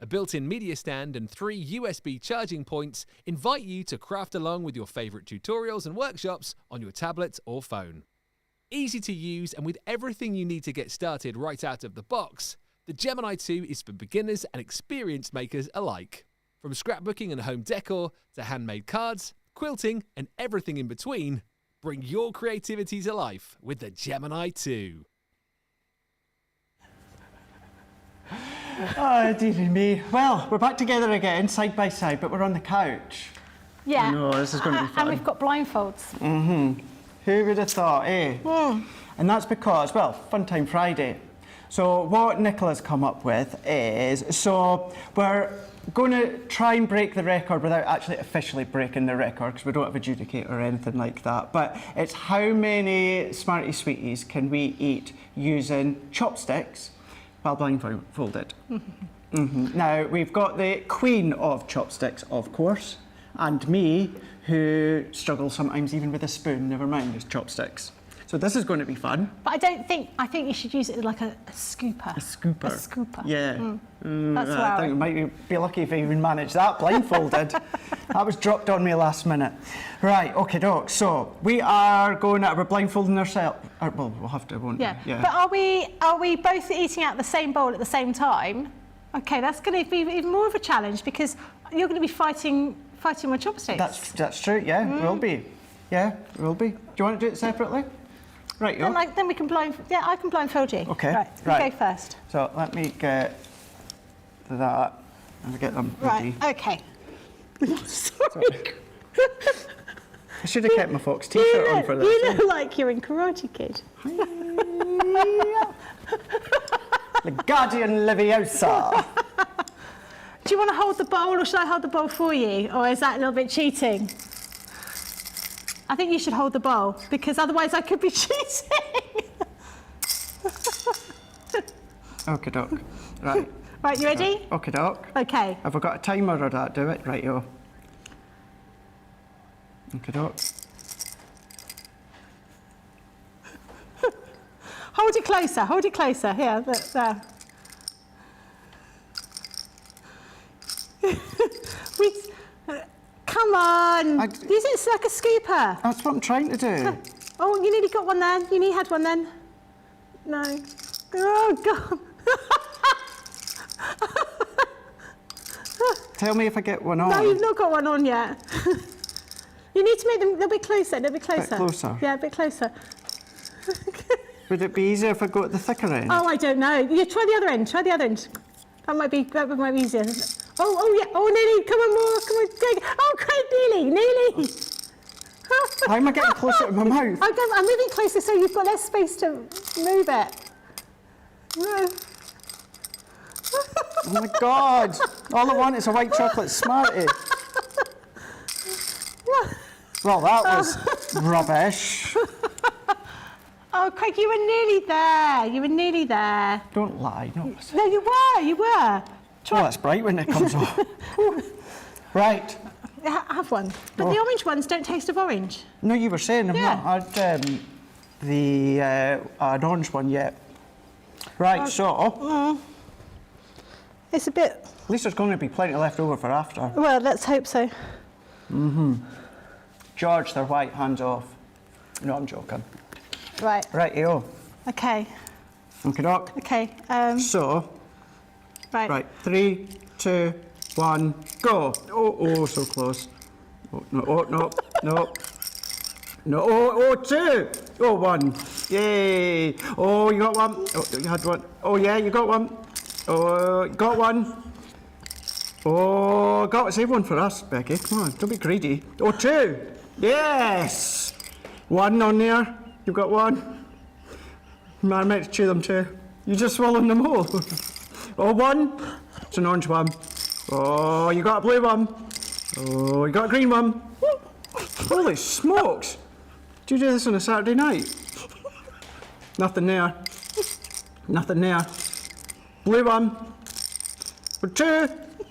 A built-in media stand and 3 USB charging points invite you to craft along with your favourite tutorials and workshops on your tablet or phone. Easy to use and with everything you need to get started right out of the box, the Gemini 2 is for beginners and experienced makers alike. From scrapbooking and home decor to handmade cards, quilting and everything in between, bring your creativity to life with the Gemini 2. Oh, dearie me. Well, we're back together again, side by side, but we're on the couch. Yeah. No, this is going to be fun. And we've got blindfolds. Mm-hmm. Who would have thought, eh? And that's because, well, Fun Time Friday. So what Nicola's come up with is, so we're going to try and break the record without actually officially breaking the record, because we don't have a judicator or anything like that, but it's how many Smarty Sweeties can we eat using chopsticks while blindfolded. Now, we've got the queen of chopsticks, of course, and me, who struggles sometimes even with a spoon, never mind just chopsticks. So this is going to be fun. But I think you should use it like a scooper. A scooper. A scooper. Yeah. That's I think we might be lucky if I even managed that blindfolded. That was dropped on me last minute. Right, okay, doc. So we are going out, we're blindfolding ourselves. Well, we'll have to, won't we? Yeah. But are we both eating out the same bowl at the same time? Okay, that's going to be even more of a challenge because you're going to be fighting with chopsticks. That's true. Yeah, we'll be. Yeah, we'll be. Do you want to do it separately? Right, then we can yeah, I can blindfold you. Okay. Right. You go first. So let me get that and get them ready. Right. Okay. Sorry. I should have kept my Fox T-shirt on for this. You look like you're in Karate Kid. The Guardian Leviosa. Do you want to hold the bowl or should I hold the bowl for you? Or is that a little bit cheating? I think you should hold the bowl because otherwise I could be cheating. Okay, doc. Right. Right, you ready? Okay, doc. Okay. Have I got a timer or that? Do it? Right, yo. Okay, doc. Hold it closer. Hold it closer. Here, there. Come on. Use it like a scooper. That's what I'm trying to do. Oh, you nearly got one then. You nearly had one then. No. Oh, God. Tell me if I get one on. No, you've not got one on yet. You need to make them a little bit closer, a little bit closer. A bit closer? Yeah, a bit closer. Would it be easier if I go at the thicker end? Oh, I don't know. Yeah, try the other end. Try the other end. That might be easier. Oh, yeah. Oh, nearly. Come on, more. Come on. Take. Oh, great. Nearly. How am I getting closer to my mouth? I'm moving closer so you've got less space to move it. No. Oh my God! All I want is a white chocolate Smartie. Well, that was rubbish. Oh, Craig, you were nearly there. You were nearly there. Don't lie. No, you were. You were. Oh, that's bright when it comes off. Right. Have one. But the orange ones don't taste of orange. No, you were saying I've not had an orange one yet. Right, so... It's a bit... At least there's going to be plenty left over for after. Well, let's hope so. George, they're white, hands off. No, I'm joking. Right. Right, yo. Okay. Okay, doc. Okay. So... Right. Right, 3, 2, 1, go. Oh, so close. Oh, no, no. No, oh, 2. Oh, 1. Yay. Oh, you got one. Oh, you had one. Oh, yeah, you got one. Oh, you got one. Oh, save one for us, Becky. Come on, don't be greedy. Oh, 2. Yes. 1 on there. You got 1. I meant to chew them too. You just swallowed them all. Oh, 1. It's an orange one. Oh, you got a blue one. Oh, you got a green one. Holy smokes. Do you do this on a Saturday night? Nothing there. Nothing there. Blue one. 2.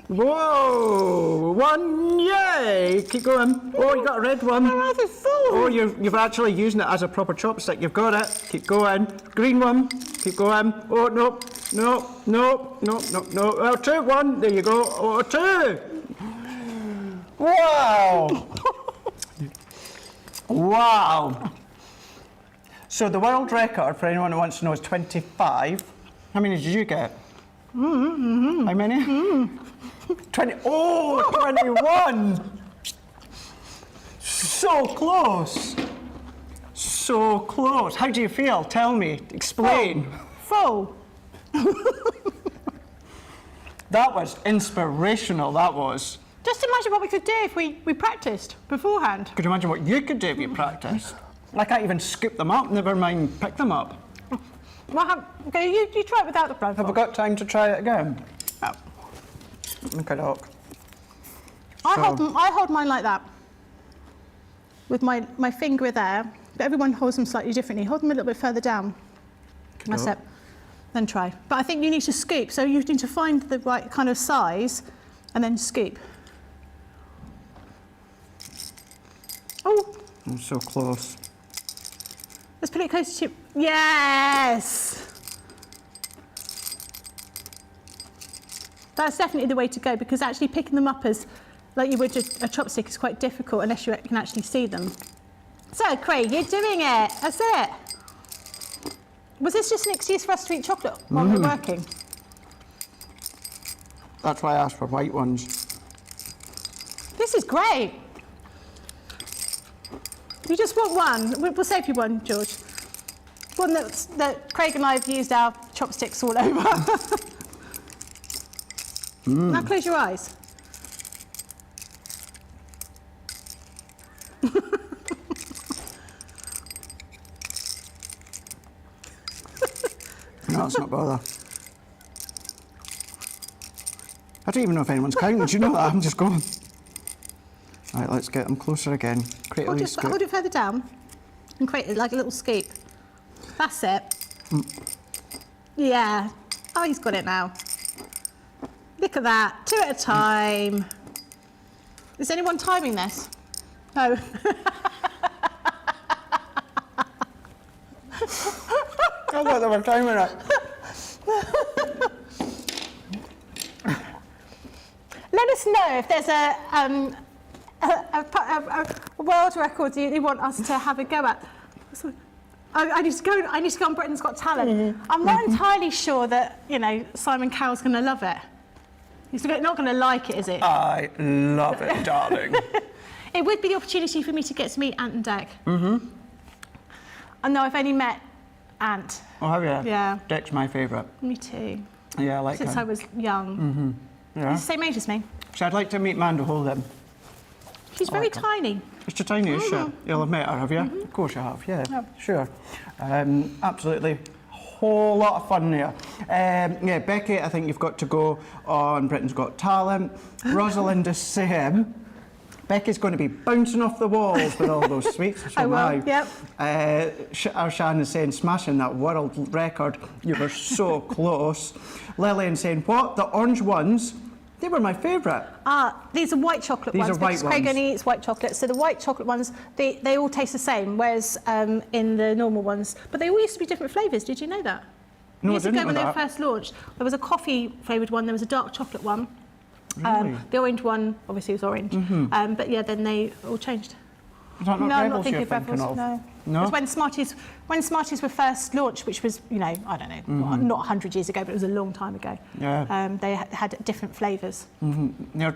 Whoa. 1. Yay. Keep going. Oh, you got a red one. Oh, you've actually using it as a proper chopstick. You've got it. Keep going. Green one. Keep going. Oh, no. No. Oh, 2. 1. There you go. Oh, 2. Wow. Wow. So the world record, for anyone who wants to know, is 25. How many did you get? How many? 20. Oh, 21. So close. So close. How do you feel? Tell me. Explain. Full. That was inspirational, that was. Just imagine what we could do if we practiced beforehand. Could you imagine what you could do if you practiced? I can't even scoop them up, never mind pick them up. Well, okay, you try it without the blindfold. Have we got time to try it again? Oh. Look at that. I hold mine like that, with my finger there, but everyone holds them slightly differently. Hold them a little bit further down. That's it. Then try. But I think you need to scoop, so you need to find the right kind of size and then scoop. Oh! I'm so close. Let's put it closer to you. Yes! That's definitely the way to go, because actually picking them up as like you would a chopstick is quite difficult unless you can actually see them. So, Craig, you're doing it. That's it. Was this just an excuse for us to eat chocolate while we're working? That's why I asked for white ones. This is great. You just want one. We'll save you one, George. One that Craig and I have used our chopsticks all over. Now close your eyes. No, it's not bother. I don't even know if anyone's counting. Do you know that? I'm just going. Right, let's get them closer again. Create a wee scoop. Hold it further down and create like a little scoop. That's it. Yeah. Oh, he's got it now. Look at that. 2 at a time. Is anyone timing this? No. I thought they were timing it. Let us know if there's a world record you want us to have a go at. I need to go on Britain's Got Talent. I'm not entirely sure that, you know, Simon Cowell's going to love it. He's not going to like it, is it? I love it, darling. It would be the opportunity for me to get to meet Ant and Dec. I know I've only met Ant. Oh, have you? Yeah. Dec's my favourite. Me too. Yeah, I like Since him. I was young. Yeah. He's the same age as me. So I'd like to meet Mando Holden. She's very tiny. It's the tiniest, sure. You'll have met her, have you? Of course you have, yeah. Sure. Absolutely. Whole lot of fun there. Yeah, Becky, I think you've got to go on Britain's Got Talent. Rosalind is same. Becky's going to be bouncing off the walls with all those sweets. So I will, am yep. Our Shannon is saying, smashing that world record. You were so close. Lillian saying, what? The orange ones? They were my favourite. These are white chocolate ones. These are white because Craig ones. only eats white chocolate. So the white chocolate ones, they all taste the same, whereas in the normal ones. But they all used to be different flavours. Did you know that? No, I years didn't ago know when they were that. first launched, there was a coffee flavoured one, there was a dark chocolate one. Really? The orange one, obviously, was orange. But yeah, then they all changed. Is that not No, I'm Rebels not thinking you're of Rebels. of? No. No? It was when Smarties were first launched, which was, you know, I don't know, not 100 years ago, but it was a long time ago. Yeah. They had different flavours. Their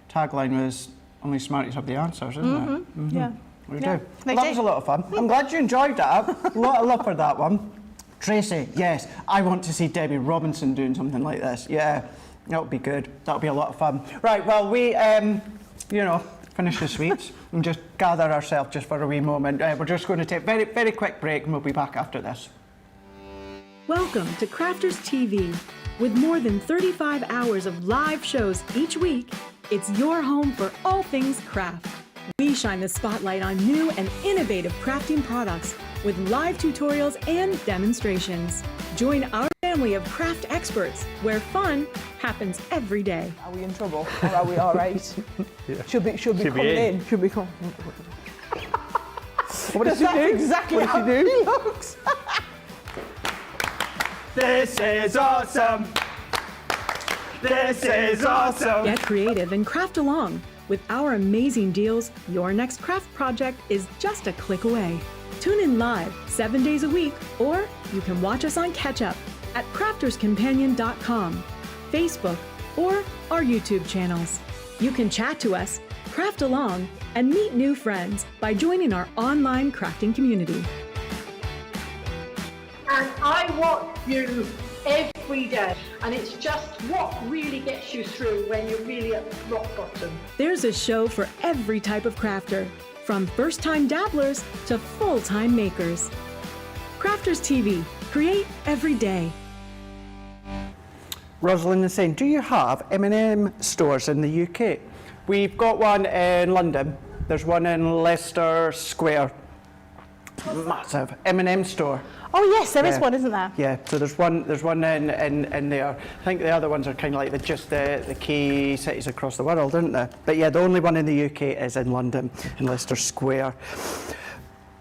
tagline was, only Smarties have the answers, isn't it? Yeah. We Yeah, do. they Well, that do. was a lot of fun. I'm glad you enjoyed that. A lot of love for that one. Tracy, yes, I want to see Debbie Robinson doing something like this. Yeah, that would be good. That would be a lot of fun. Right, well, we, you know, finish the sweets and just gather ourselves just for a wee moment. We're just going to take a very, very quick break and we'll be back after this. Welcome to Crafters TV. With more than 35 hours of live shows each week, it's your home for all things craft. We shine the spotlight on new and innovative crafting products with live tutorials and demonstrations. Join our family of craft experts where fun happens every day. Are we in trouble or are we all right? Should be coming in. Should be coming. What did you do? Exactly What how did you he do? looks. This is awesome. This is awesome. Get creative and craft along. With our amazing deals, your next craft project is just a click away. Tune in live 7 days a week, or you can watch us on Catch Up at crafterscompanion.com, Facebook, or our YouTube channels. You can chat to us, craft along, and meet new friends by joining our online crafting community. And I watch you every day, and it's just what really gets you through when you're really at rock bottom. There's a show for every type of crafter, from first-time dabblers to full-time makers. Crafters TV, create every day. Rosalind is saying, do you have M&M stores in the UK? We've got one in London. There's one in Leicester Square. Massive M&M store. Oh yes, there is one, isn't there? Yeah, so there's one in there. I think the other ones are kind of like the key cities across the world, aren't they? But yeah, the only one in the UK is in London, in Leicester Square.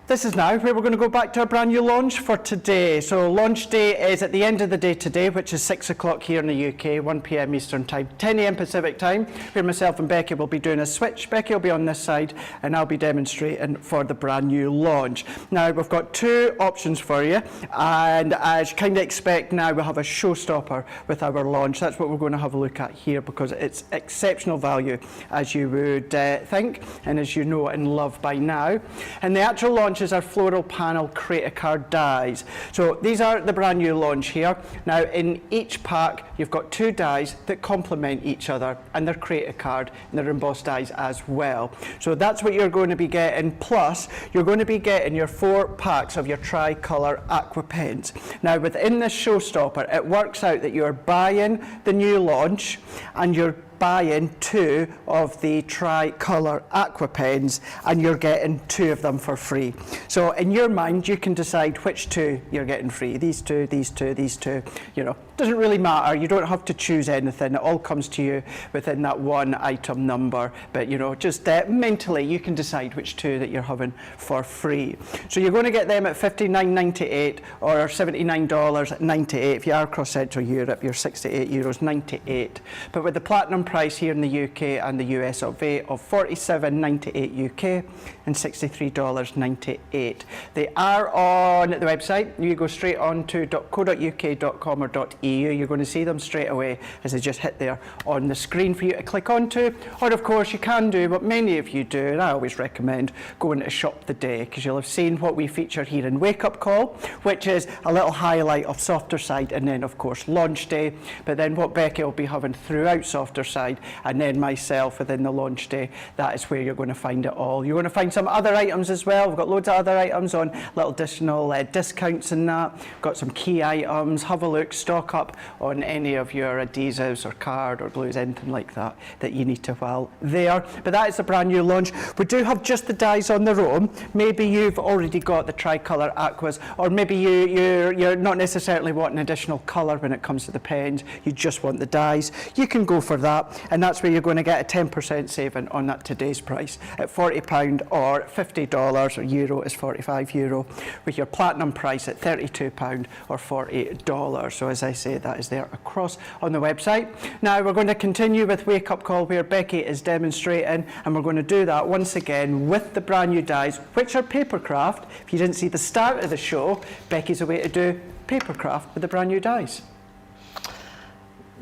This is now where we're going to go back to our brand new launch for today. So launch day is at the end of the day today, which is 6 o'clock here in the UK, 1 p.m. Eastern Time, 10 a.m. Pacific Time, where myself and Becky will be doing a switch. Becky will be on this side and I'll be demonstrating for the brand new launch. Now we've got two options for you, and as you kind of expect now, we'll have a showstopper with our launch. That's what we're going to have a look at here, because it's exceptional value, as you would think, and as you know and love by now. And the actual launch is our floral panel create a card dies. So these are the brand new launch here. Now in each pack you've got two dies that complement each other, and they're create a card and they're embossed dies as well. So that's what you're going to be getting, plus you're going to be getting your 4 packs of your tricolour aqua pens. Now within this showstopper, it works out that you're buying the new launch and you're buying 2 of the tricolour aqua pens, and you're getting 2 of them for free. So in your mind you can decide which 2 you're getting free. These 2, these 2, these 2, you know, doesn't really matter. You don't have to choose anything. It all comes to you within that one item number, but you know, just mentally you can decide which 2 that you're having for free. So you're going to get them at $59.98 or $79.98. If you are across Central Europe, you're €68.98. But with the platinum price here in the UK and the US of A of $47.98 UK and $63.98. They are on the website. You go straight on to .co.uk.com or .eu. You're going to see them straight away as they just hit there on the screen for you to click onto. Or of course you can do what many of you do, and I always recommend going to Shop the Day, because you'll have seen what we feature here in Wake Up Call, which is a little highlight of Softer Side, and then of course Launch Day, but then what Becky will be having throughout Softer Side, and then myself within the Launch Day. That is where you're going to find it all. You're going to find some other items as well. We've got loads of other items on little additional discounts and that. We've got some key items. Have a look, stock up on any of your adhesives or card or glues, anything like that that you need to while there. But that is the brand new launch. We do have just the dies on their own. Maybe you've already got the tricolour aquas, or maybe you're not necessarily wanting additional colour when it comes to the pens. You just want the dies. You can go for that, and that's where you're going to get a 10% saving on that today's price at £40 or $50, or euro is €45, with your platinum price at £32 or $40. So as I say, that is there across on the website. Now we're going to continue with Wake Up Call, where Becky is demonstrating, and we're going to do that once again with the brand new dies, which are papercraft. If you didn't see the start of the show, Becky's a way to do papercraft with the brand new dies.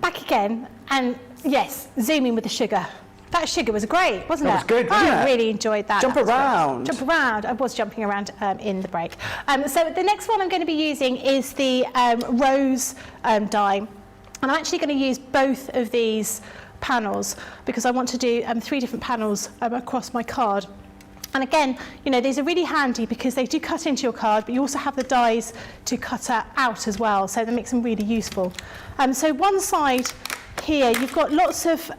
Back again, and yes, zooming with the sugar. That sugar was great, wasn't it? That was good, wasn't it? I really enjoyed that. Jump around. Jump around. I was jumping around in the break. So the next one I'm going to be using is the rose die. And I'm actually going to use both of these panels because I want to do 3 different panels across my card. And again, you know, these are really handy because they do cut into your card, but you also have the dies to cut out as well, so that makes them really useful. So one side here, you've got lots of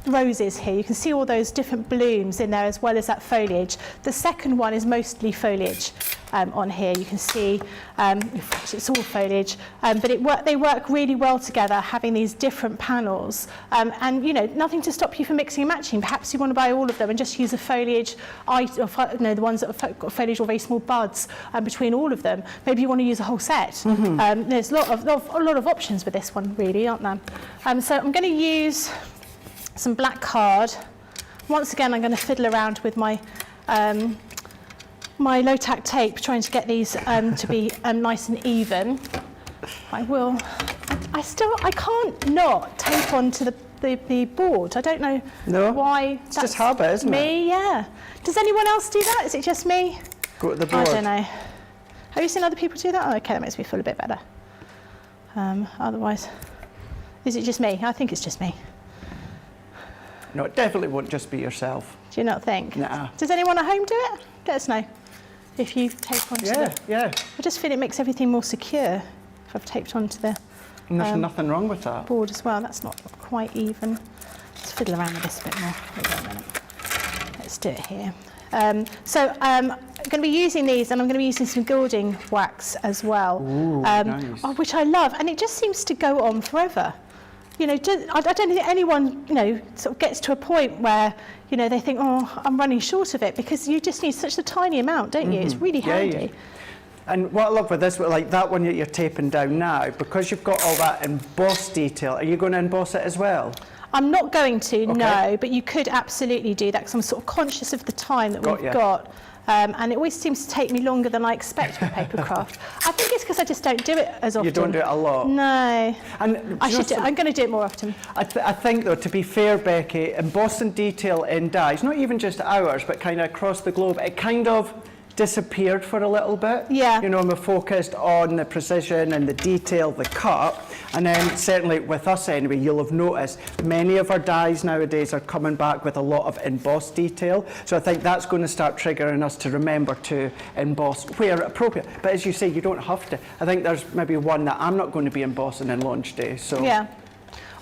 roses here. You can see all those different blooms in there as well as that foliage. The second one is mostly foliage on here. You can see it's all foliage, but they work really well together, having these different panels. And you know, nothing to stop you from mixing and matching. Perhaps you want to buy all of them and just use the foliage, the ones that have got foliage or very small buds between all of them. Maybe you want to use a whole set. Mm-hmm. There's a lot of options with this one, really, aren't there? So I'm going to use some black card. Once again, I'm going to fiddle around with my my low-tack tape, trying to get these to be nice and even. I can't not tape onto the board. I don't know why. It's just habit, isn't it? Me, yeah. Does anyone else do that? Is it just me? Go to the board. I don't know. Have you seen other people do that? Oh, okay, that makes me feel a bit better. Otherwise, is it just me? I think it's just me. No, it definitely won't just be yourself. Do you not think? Nah. Does anyone at home do it? Let us know if you tape onto the... Yeah. I just feel it makes everything more secure if I've taped onto the And there's nothing wrong with that. board as well. That's not quite even. Let's fiddle around with this a bit more. Hold on a minute. Let's do it here. I'm going to be using these, and I'm going to be using some gilding wax as well. Ooh, nice. Which I love, and it just seems to go on forever. You know, I don't think anyone, you know, sort of gets to a point where, you know, they think, oh, I'm running short of it, because you just need such a tiny amount, don't you? It's really handy. And what I love with this, like that one that you're taping down now, because you've got all that embossed detail, are you going to emboss it as well? I'm not going to, no, but you could absolutely do that, because I'm sort of conscious of the time that we've got. And it always seems to take me longer than I expect with paper craft. I think it's because I just don't do it as often. You don't do it a lot? No. And I'm going to do it more often. I think, though, to be fair, Becky, embossing detail in dies, not even just ours, but kind of across the globe, it kind of disappeared for a little bit. Yeah. You know, we're focused on the precision and the detail, the cut, and then certainly with us anyway, you'll have noticed many of our dies nowadays are coming back with a lot of embossed detail. So I think that's going to start triggering us to remember to emboss where appropriate. But as you say, you don't have to. I think there's maybe one that I'm not going to be embossing in launch day. So yeah.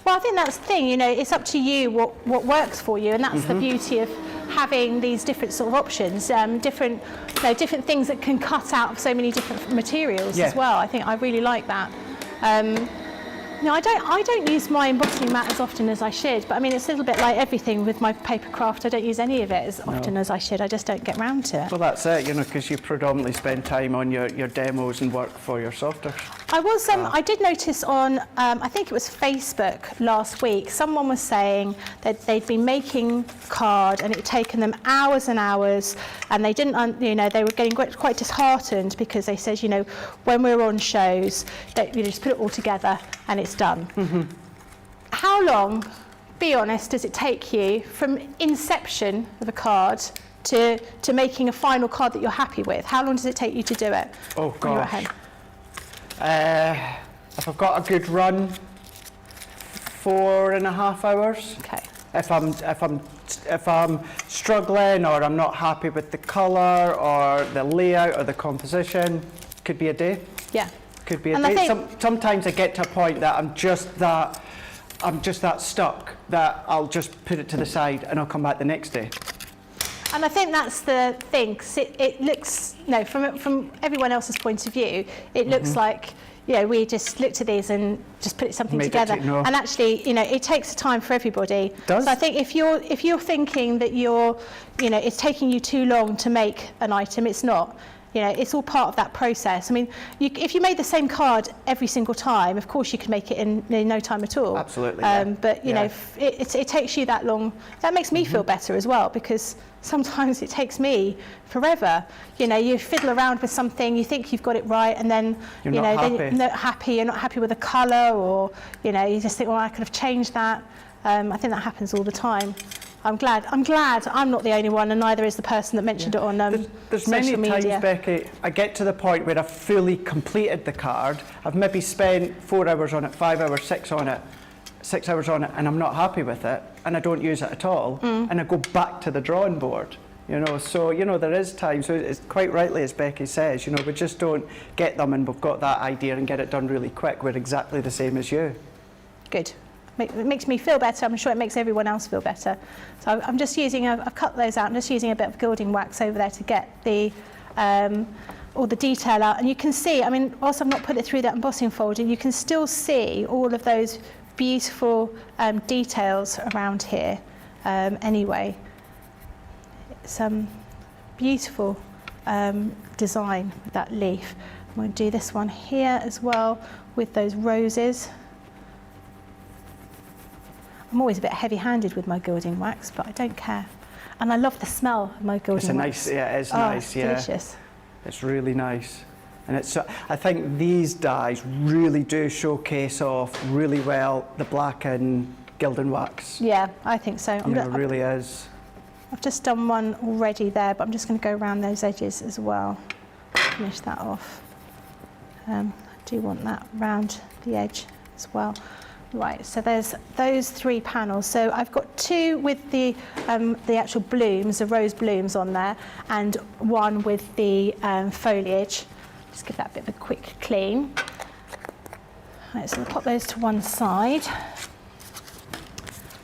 Well, I think that's the thing, you know, it's up to you what works for you, and that's the beauty of having these different sort of options, different things that can cut out of so many different materials as well. I think I really like that. No, I don't use my embossing mat as often as I should, but I mean, it's a little bit like everything with my paper craft. I don't use any of it as often as I should. I just don't get round to it. Well, that's it, you know, because you predominantly spend time on your demos and work for your softwares. I did notice on, I think it was Facebook last week, someone was saying that they'd been making card and it had taken them hours and hours, and they didn't, you know, they were getting quite disheartened because they said, you know, when we're on shows, that you just put it all together and it's done. How long, be honest, does it take you from inception of a card to making a final card that you're happy with? How long does it take you to do it? Oh, when you're at home? If I've got a good run, 4.5 hours. Okay. If I'm struggling or I'm not happy with the colour or the layout or the composition, could be a day. Yeah. Could be a day. Sometimes I get to a point that I'm just that stuck that I'll just put it to the side and I'll come back the next day. And I think that's the thing, 'cause it looks, you know, from everyone else's point of view, it looks like, you know, we just looked at these and just put something together. And actually, you know, it takes time for everybody. It does. So I think if you're thinking that you know, it's taking you too long to make an item, it's not. You know, it's all part of that process. I mean, if you made the same card every single time, of course you could make it in no time at all. Absolutely. But, you know, it takes you that long. That makes me feel better as well, because sometimes it takes me forever. You know, you fiddle around with something, you think you've got it right, and then, you're not happy with the colour, or, you know, you just think, well, I could have changed that. I think that happens all the time. I'm glad I'm not the only one, and neither is the person that mentioned it on there's social many media. times, Becky, I get to the point where I've fully completed the card. I've maybe spent 4 hours on it, 5 hours, 6 hours on it, and I'm not happy with it, and I don't use it at all, and I go back to the drawing board. You know, so, you know, there is times, so it's quite rightly as Becky says, you know, we just don't get them and we've got that idea and get it done really quick. We're exactly the same as you. Good. It makes me feel better. I'm sure it makes everyone else feel better. So I'm just using, I've cut those out, I'm just using a bit of gilding wax over there to get the all the detail out. And you can see, I mean, whilst I've not put it through that embossing folder, you can still see all of those beautiful details around here anyway. It's beautiful design with that leaf. I'm going to do this one here as well with those roses. I'm always a bit heavy-handed with my gilding wax, but I don't care. And I love the smell of my gilding wax. Yeah, it's nice, yeah. Delicious. It's really nice. And it's, I think these dyes really do showcase off really well the black and gilding wax. Yeah, I think so. It really is. I've just done one already there, but I'm just going to go around those edges as well. Finish that off. I do want that round the edge as well. Right, so there's those 3 panels. So I've got 2 with the actual blooms, the rose blooms on there, and 1 with the foliage. Just give that a bit of a quick clean. Right, so we'll pop those to one side.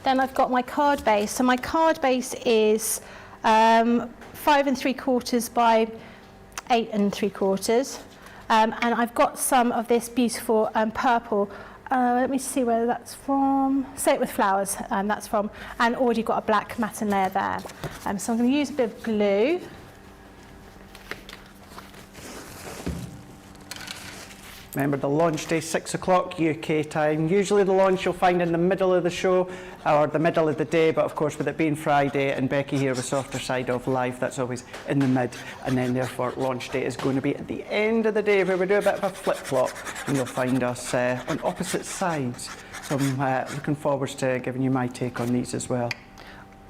Then I've got my card base. So my card base is 5 3/4 by 8 3/4. And I've got some of this beautiful purple. Let me see where that's from. Say It With Flowers, that's from, and already got a black matten layer there. So I'm going to use a bit of glue. Remember the launch day, 6 o'clock UK time. Usually the launch you'll find in the middle of the show or the middle of the day, but of course with it being Friday and Becky here with Softer Side of Life, that's always in the mid, and then therefore launch day is going to be at the end of the day where we do a bit of a flip-flop, and you'll find us on opposite sides. So I'm looking forward to giving you my take on these as well.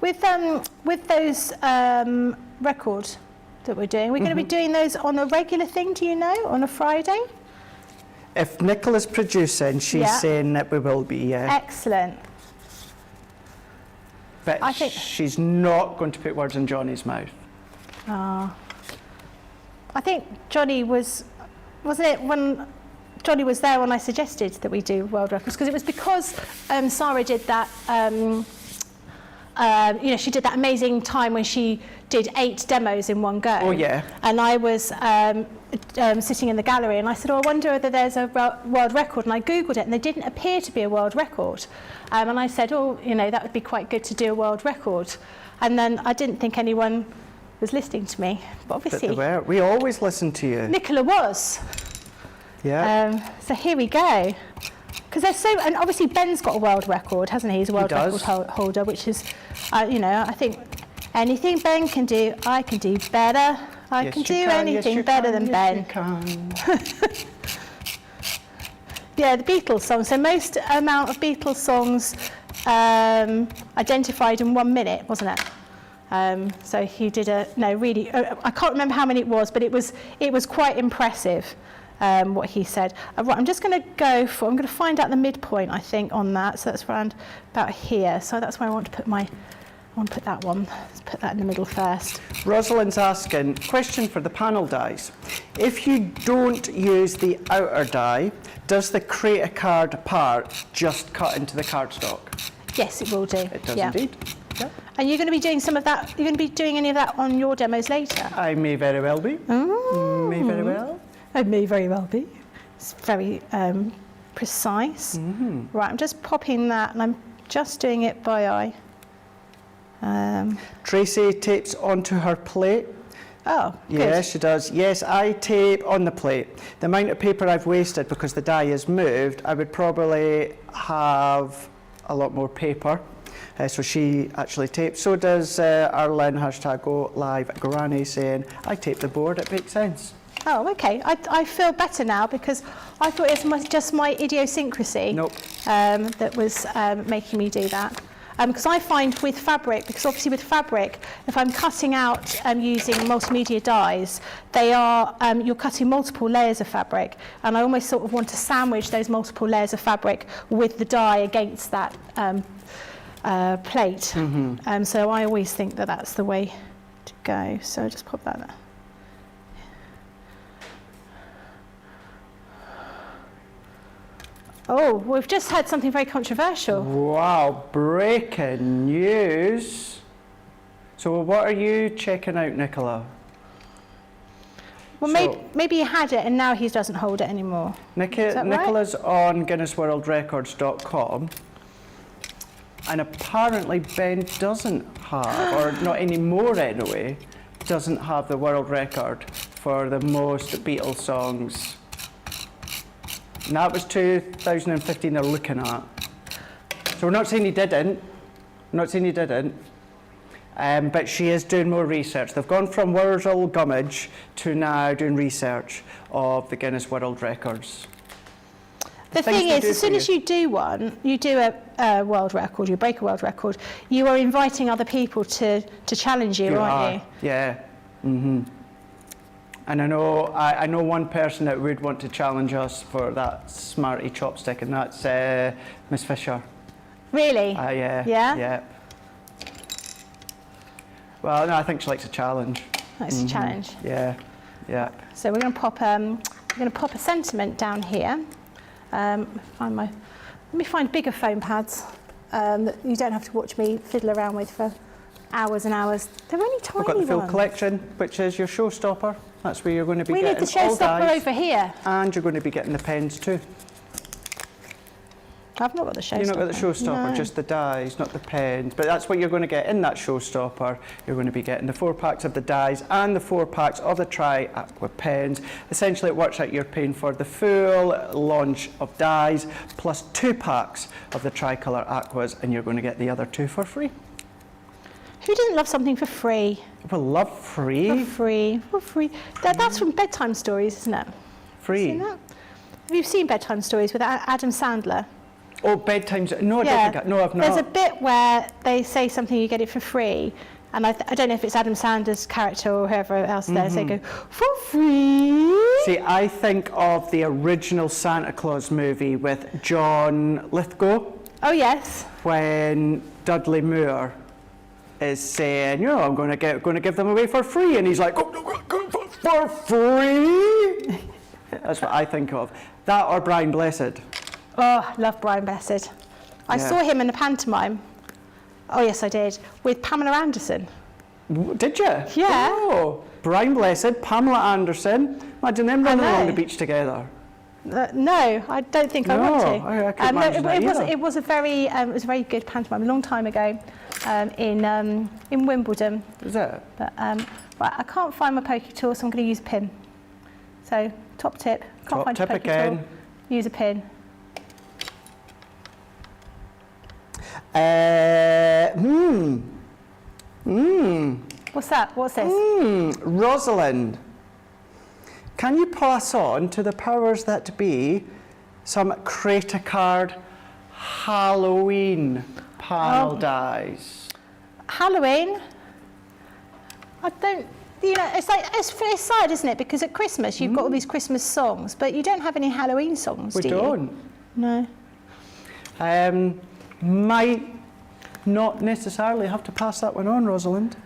With those records that we're doing, we're going to be doing those on a regular thing, do you know, on a Friday? If Nicola's producing, she's saying that we will be, yeah. Excellent. But I think she's not going to put words in Johnny's mouth. I think Johnny wasn't it when Johnny was there when I suggested that we do world records? Because it was because Sarah did that, she did that amazing time when she did 8 demos in one go. Oh, yeah. And I was sitting in the gallery and I said, I wonder whether there's a world record. And I Googled it and there didn't appear to be a world record. And I said, that would be quite good to do a world record. And then I didn't think anyone was listening to me. But obviously... But they were. We always listen to you. Nicola was. Yeah. So here we go. Because there's so... And obviously Ben's got a world record, hasn't he? He's a world record holder, which is, I think... Anything Ben can do, I can do better. I can do anything better than Ben. Yeah, the Beatles songs. So most amount of Beatles songs identified in 1 minute, wasn't it? So he did I can't remember how many it was, but it was quite impressive what he said. Right, I'm just going to I'm going to find out the midpoint, I think, on that. So that's around about here. So that's where I want to put put that one. Let's put that in the middle first. Rosalind's asking, question for the panel dies. If you don't use the outer die, does the create a card part just cut into the cardstock? Yes, it will do. It does indeed. Yeah. And you're going to be doing some of that, you're going to be doing any of that on your demos later? I may very well be. May very well. I may very well be. It's very precise. Right, I'm just popping that and I'm just doing it by eye. Tracy tapes onto her plate. Oh, good. Yes, she does. Yes, I tape on the plate. The amount of paper I've wasted because the die is moved, I would probably have a lot more paper. So she actually tapes. So does Arlen #GoLiveGranny saying, I tape the board, it makes sense. Oh, okay. I feel better now because I thought it was just my idiosyncrasy that was making me do that. Because I find with fabric, because obviously with fabric, if I'm cutting out using multimedia dies, they are, you're cutting multiple layers of fabric, and I almost sort of want to sandwich those multiple layers of fabric with the die against that plate. So I always think that that's the way to go. So just pop that there. Oh, we've just had something very controversial. Wow, breaking news. So what are you checking out, Nicola? Well, maybe he had it and now he doesn't hold it anymore. Nicola's on GuinnessWorldRecords.com, and apparently Ben doesn't have, or not anymore anyway, doesn't have the world record for the most Beatles songs. And that was 2015 they're looking at. So we're not saying he didn't. But she is doing more research. They've gone from Wurzel Gummidge to now doing research of the Guinness World Records. The thing is, as soon as you do one, you do a world record, you break a world record, you are inviting other people to challenge you, aren't you? Yeah. And I know one person that would want to challenge us for that Smarty chopstick, and that's Miss Fisher. Really? Yeah. Yeah? Yeah. Well, no, I think she likes a challenge. That's a challenge. Yeah. Yeah. So we're going to pop a sentiment down here. Let me find bigger foam pads that you don't have to watch me fiddle around with for hours and hours. They're only tiny We've got the full ones. collection, which is your showstopper. That's where you're going to be We getting need the all showstopper dies, over here. and you're going to be getting the pens too. I've not got the showstopper. You've not got the showstopper, No. just the dies, not the pens. But that's what you're going to get in that showstopper. You're going to be getting the 4 packs of the dies and the 4 packs of the Tri-Aqua pens. Essentially, it works out you're paying for the full launch of dies plus 2 packs of the Tricolour Aquas, and you're going to get the other 2 for free. Who doesn't love something for free? Well, love free. For free. For free. That's from Bedtime Stories, isn't it? Free. Seen that? Have you seen Bedtime Stories with Adam Sandler? Oh, bedtime. No, I don't think no, I've not. There's a bit where they say something, you get it for free. And I don't know if it's Adam Sandler's character or whoever else there. So they go, for free? See, I think of the original Santa Claus movie with John Lithgow. Oh, yes. When Dudley Moore is saying, I'm going to give them away for free. And he's like, for free? That's what I think of. That or Brian Blessed. Oh, love Brian Blessed. I saw him in a pantomime. Oh, yes, I did. With Pamela Anderson. Did you? Yeah. Oh, Brian Blessed, Pamela Anderson. Imagine them running along the beach together. No, I don't think I want to. I couldn't imagine that either. It was a very good pantomime a long time ago in Wimbledon. Is it? But right, I can't find my poke tool, so I'm going to use a pin. So top tip. Can't find your poke tool. Use a pin. What's that? What's this? Rosalind, can you pass on to the powers that be some Create a Card Halloween panel dies? Halloween? I don't, it's like, it's sad, isn't it? Because at Christmas, you've got all these Christmas songs, but you don't have any Halloween songs, do you? We don't. No. Might not necessarily have to pass that one on, Rosalind.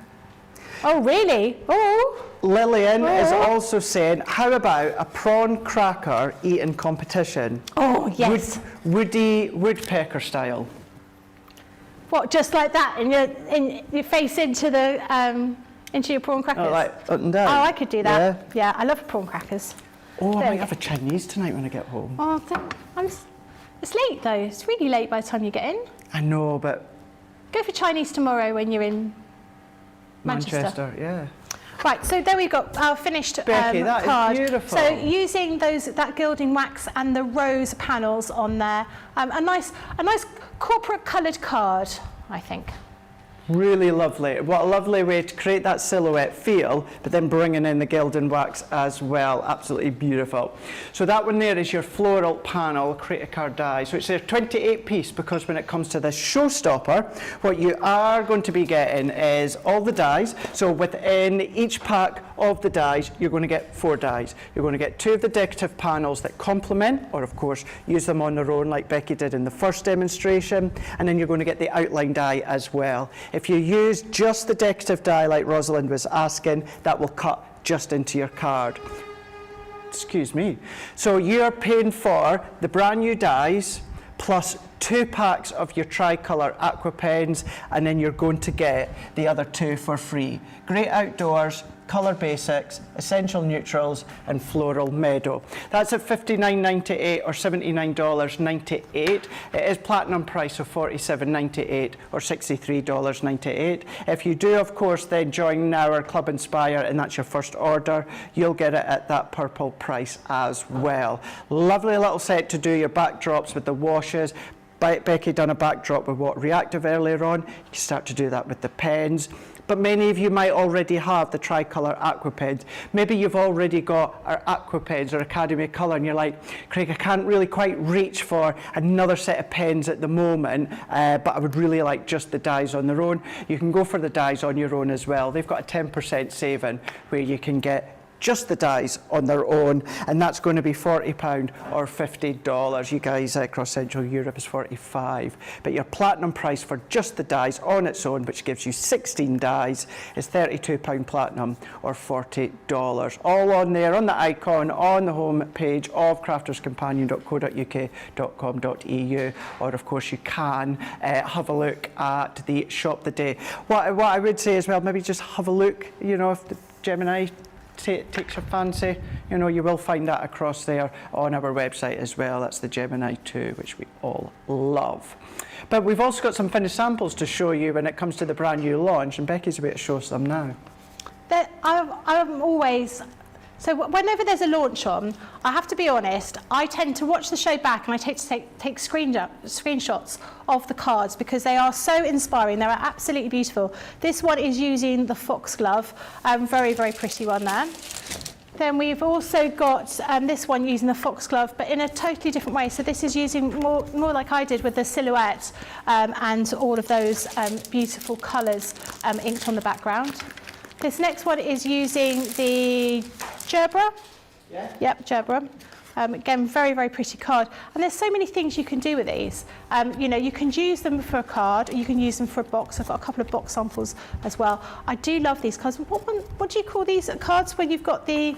Oh, really? Oh. Lillian is also saying, how about a prawn cracker eating competition? Oh, yes. Woodpecker style. What, just like that? In your face into your prawn crackers? Oh, like up and down? Oh, I could do that. Yeah, I love prawn crackers. Oh, I might have a Chinese tonight when I get home. Oh, it's late though. It's really late by the time you get in. I know, but... Go for Chinese tomorrow when you're in Manchester. Yeah. Right, so there we've got our finished Becky, that card. is beautiful. So using that gilding wax and the rose panels on there, a nice corporate coloured card, I think. Really lovely. What a lovely way to create that silhouette feel, but then bringing in the gilding wax as well. Absolutely beautiful. So that one there is your floral panel, Create a Card die. So it's a 28 piece, because when it comes to this showstopper, what you are going to be getting is all the dies. So within each pack of the dies, you're going to get 4 dies. You're going to get 2 of the decorative panels that complement, or of course, use them on their own like Becky did in the first demonstration. And then you're going to get the outline die as well. If you use just the decorative die like Rosalind was asking, that will cut just into your card. Excuse me. So you're paying for the brand new dies plus 2 packs of your Tricolour Aqua pens, and then you're going to get the other 2 for free. Great Outdoors, Colour Basics, Essential Neutrals and Floral Meadow. That's at $59.98 or $79.98. It is platinum price of $47.98 or $63.98. If you do, of course, then join our Club Inspire and that's your first order, you'll get it at that purple price as well. Lovely little set to do your backdrops with the washes. Becky done a backdrop with what, reactive earlier on. You can start to do that with the pens. But many of you might already have the Tricolour Aqua pens. Maybe you've already got our Aqua pens or Academy Colour and you're like, Craig, I can't really quite reach for another set of pens at the moment, but I would really like just the dies on their own. You can go for the dies on your own as well. They've got a 10% saving where you can get just the dies on their own, and that's going to be £40 or $50. You guys across Central Europe is $45, but your platinum price for just the dies on its own, which gives you 16 dies, is £32 platinum or $40. All on there, on the icon, on the home page of crafterscompanion.co.uk.com.au, or of course you can have a look at the shop the day. What I would say as well, maybe just have a look, you know, if the Gemini takes your fancy, you know, you will find that across there on our website as well. That's the Gemini 2, which we all love. But we've also got some finished samples to show you when it comes to the brand new launch, and Becky's about to show us them now. I'm always... So whenever there's a launch on, I have to be honest, I tend to watch the show back and I take screenshots of the cards because they are so inspiring. They're absolutely beautiful. This one is using the foxglove, very, very pretty one there. Then we've also got this one using the foxglove, but in a totally different way. So this is using more like I did with the silhouette and all of those beautiful colours inked on the background. This next one is using the gerbera. Yeah. Yep, gerbera. Again, very, very pretty card. And there's so many things you can do with these. You know, you can use them for a card, or you can use them for a box. I've got a couple of box samples as well. I do love these cards. What do you call these cards when you've got the...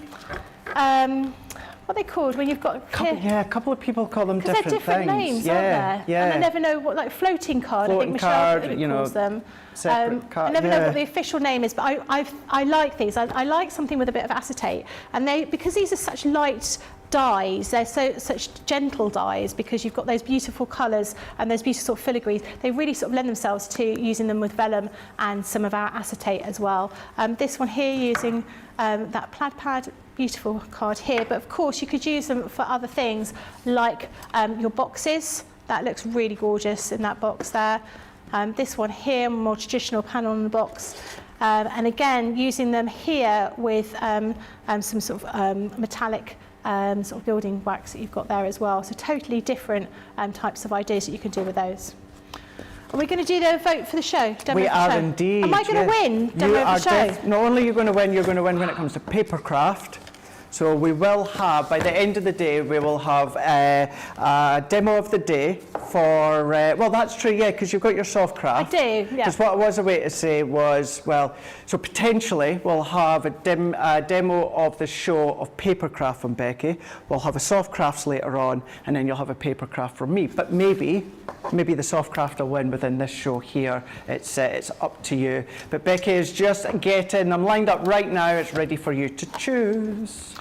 what are they called when you've got a couple of people call them different things. They're different names, aren't there? Yeah. And I never know what, like floating card, I think Michelle calls them. Separate card, I never know what the official name is, but I like these. I like something with a bit of acetate, and because these are such light dyes, they're such gentle dyes, because you've got those beautiful colours and those beautiful sort of filigrees. They really sort of lend themselves to using them with vellum and some of our acetate as well. This one here using that plaid pad. Beautiful card here, but of course you could use them for other things like your boxes. That looks really gorgeous in that box there. This one here, more traditional panel on the box. And again, using them here with some sort of metallic sort of building wax that you've got there as well. So totally different types of ideas that you can do with those. Are we going to do the vote for the show? We are indeed. Am I going to win? Demo of the show? Not only are you going to win, you're going to win when it comes to paper craft. So we will have, by the end of the day, we will have a demo of the day for, well, that's true, yeah, because you've got your soft craft. I do, yeah. Because what I was away to say was, well, so potentially we'll have a demo of the show of paper craft from Becky. We'll have a soft crafts later on, and then you'll have a paper craft from me. But maybe the soft craft will win within this show here. It's up to you. But Becky is just getting them lined up right now. It's ready for you to choose.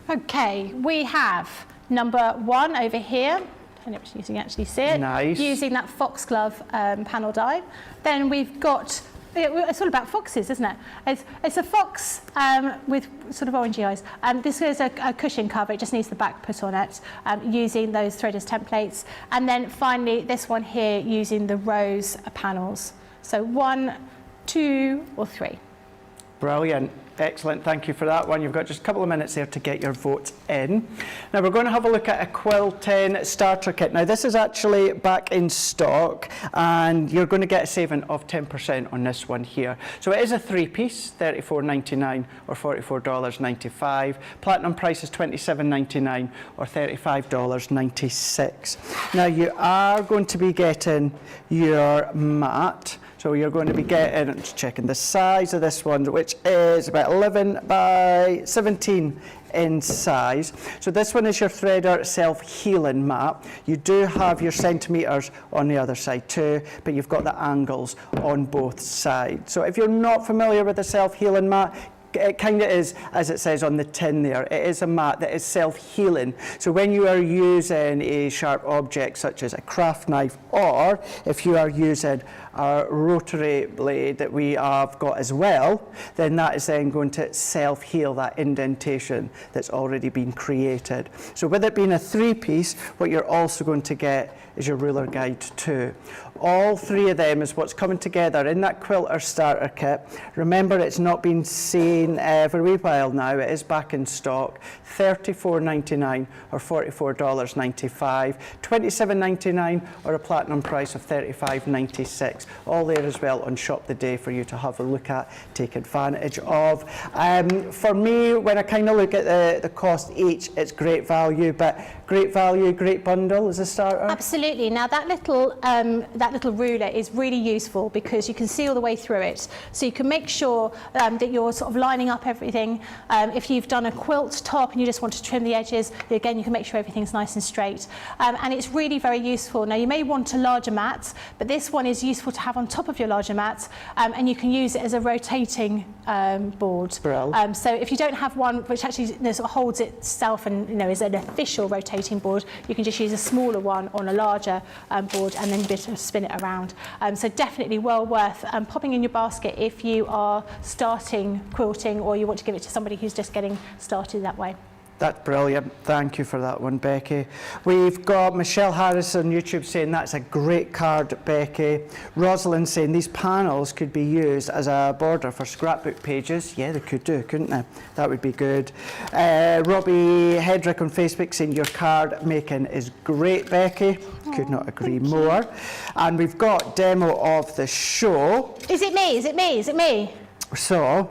Okay, we have number 1 over here. I don't know if you can actually see it. Nice. Using that foxglove panel die. Then we've got, it's all about foxes, isn't it? It's a fox with sort of orangey eyes. This is a cushion cover, it just needs the back put on it, using those threaders templates. And then finally, this one here using the rose panels. So 1, 2, or 3. Brilliant. Excellent, thank you for that one. You've got just a couple of minutes there to get your votes in. Now we're going to have a look at a Quilting starter kit. Now this is actually back in stock, and you're going to get a saving of 10% on this one here. So it is a 3-piece, $34.99 or $44.95. Platinum price is $27.99 or $35.96. Now you are going to be getting your mat. So you're going to be getting, I'm just checking the size of this one, which is about 11 by 17 in size. So this one is your threader self-healing mat. You do have your centimetres on the other side too, but you've got the angles on both sides. So if you're not familiar with the self-healing mat, it kind of is, as it says on the tin there, it is a mat that is self-healing. So when you are using a sharp object such as a craft knife, or if you are using a rotary blade that we have got as well, then that is then going to self-heal that indentation that's already been created. So with it being a 3-piece, what you're also going to get is your ruler guide too. All 3 of them is what's coming together in that quilter starter kit. Remember, it's not been saved been for a wee while now. It is back in stock. $34.99 or $44.95, $27.99 or a platinum price of $35.96. All there as well on Shop the Day for you to have a look at, take advantage of. For me, when I kind of look at the cost each, it's great value, but great value, great bundle as a starter. Absolutely. Now that little ruler is really useful because you can see all the way through it, so you can make sure that you're sort of lining up everything. If you've done a quilt top and you just want to trim the edges, again you can make sure everything's nice and straight, and it's really very useful. Now you may want a larger mat, but this one is useful to have on top of your larger mat, and you can use it as a rotating board. So if you don't have one which actually sort of holds itself and is an official rotating board, you can just use a smaller one on a larger board and then bit of spin it around. So definitely well worth popping in your basket if you are starting quilting or you want to give it to somebody who's just getting started that way. That's brilliant. Thank you for that one, Becky. We've got Michelle Harris on YouTube saying that's a great card, Becky. Rosalind saying these panels could be used as a border for scrapbook pages. Yeah, they could do, couldn't they? That would be good. Robbie Hedrick on Facebook saying your card making is great, Becky. Could not agree more. And we've got demo of the show. Is it me? Is it me? Is it me? So...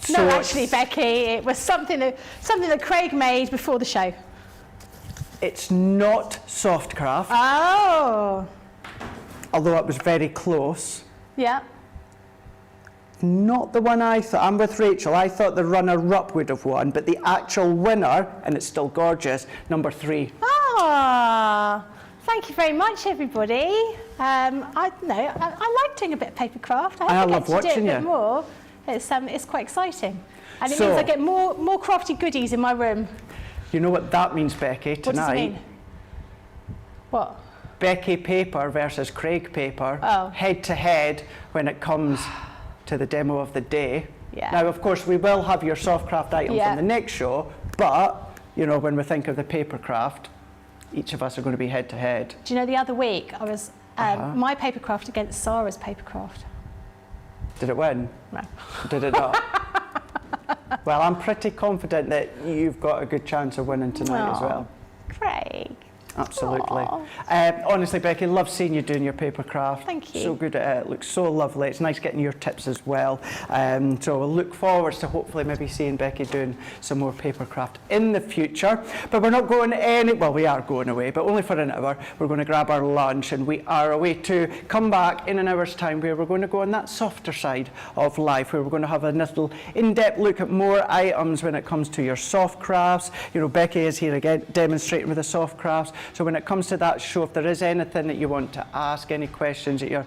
No, actually, Becky, it was something that Craig made before the show. It's not Softcraft. Oh. Although it was very close. Yeah. Not the one I thought. I'm with Rachel. I thought the runner-up would have won, but the actual winner, and it's still gorgeous, number 3. Ah. Thank you very much, everybody. I like doing a bit of paper craft. I love watching do it a bit you. more. It's quite exciting, and it means I get more crafty goodies in my room. You know what that means, Becky, tonight? What does it mean? What? Becky paper versus Craig paper, head to head when it comes to the demo of the day. Yeah. Now, of course, we will have your Softcraft item from the next show, but when we think of the paper craft, each of us are going to be head to head. Do you know, the other week I was my paper craft against Sarah's paper craft. Did it win? No. Did it not? Well, I'm pretty confident that you've got a good chance of winning tonight as well. Craig. Absolutely. Honestly, Becky, love seeing you doing your paper craft. Thank you. So good at it. It looks so lovely. It's nice getting your tips as well. So we'll look forward to hopefully maybe seeing Becky doing some more paper craft in the future. But we're not going well, we are going away, but only for an hour. We're going to grab our lunch and we are away to come back in an hour's time where we're going to go on that softer side of life, where we're going to have a little in-depth look at more items when it comes to your soft crafts. Becky is here again demonstrating with the soft crafts. So when it comes to that show, if there is anything that you want to ask, any questions that you're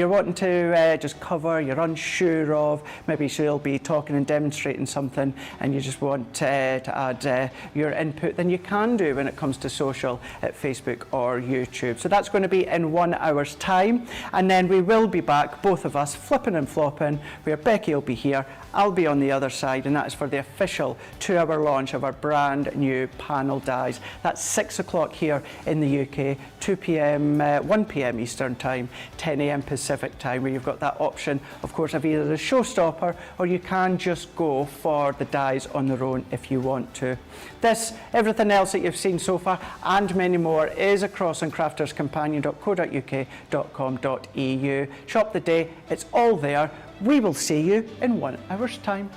wanting to just cover, you're unsure of, maybe she'll be talking and demonstrating something and you just want to add your input, then you can do when it comes to social at Facebook or YouTube. So that's going to be in 1 hour's time, and then we will be back, both of us, flipping and flopping, where Becky will be here, I'll be on the other side, and that is for the official 2-hour launch of our brand new panel dies. That's 6 o'clock here in the UK, 2 p.m, 1 p.m. Eastern Time, 10 a.m. Pacific Time, where you've got that option, of course, of either the showstopper or you can just go for the dies on their own if you want to. Everything else that you've seen so far and many more is across on crafterscompanion.co.uk.com.au. Shop the Day, it's all there. We will see you in 1 hour's time.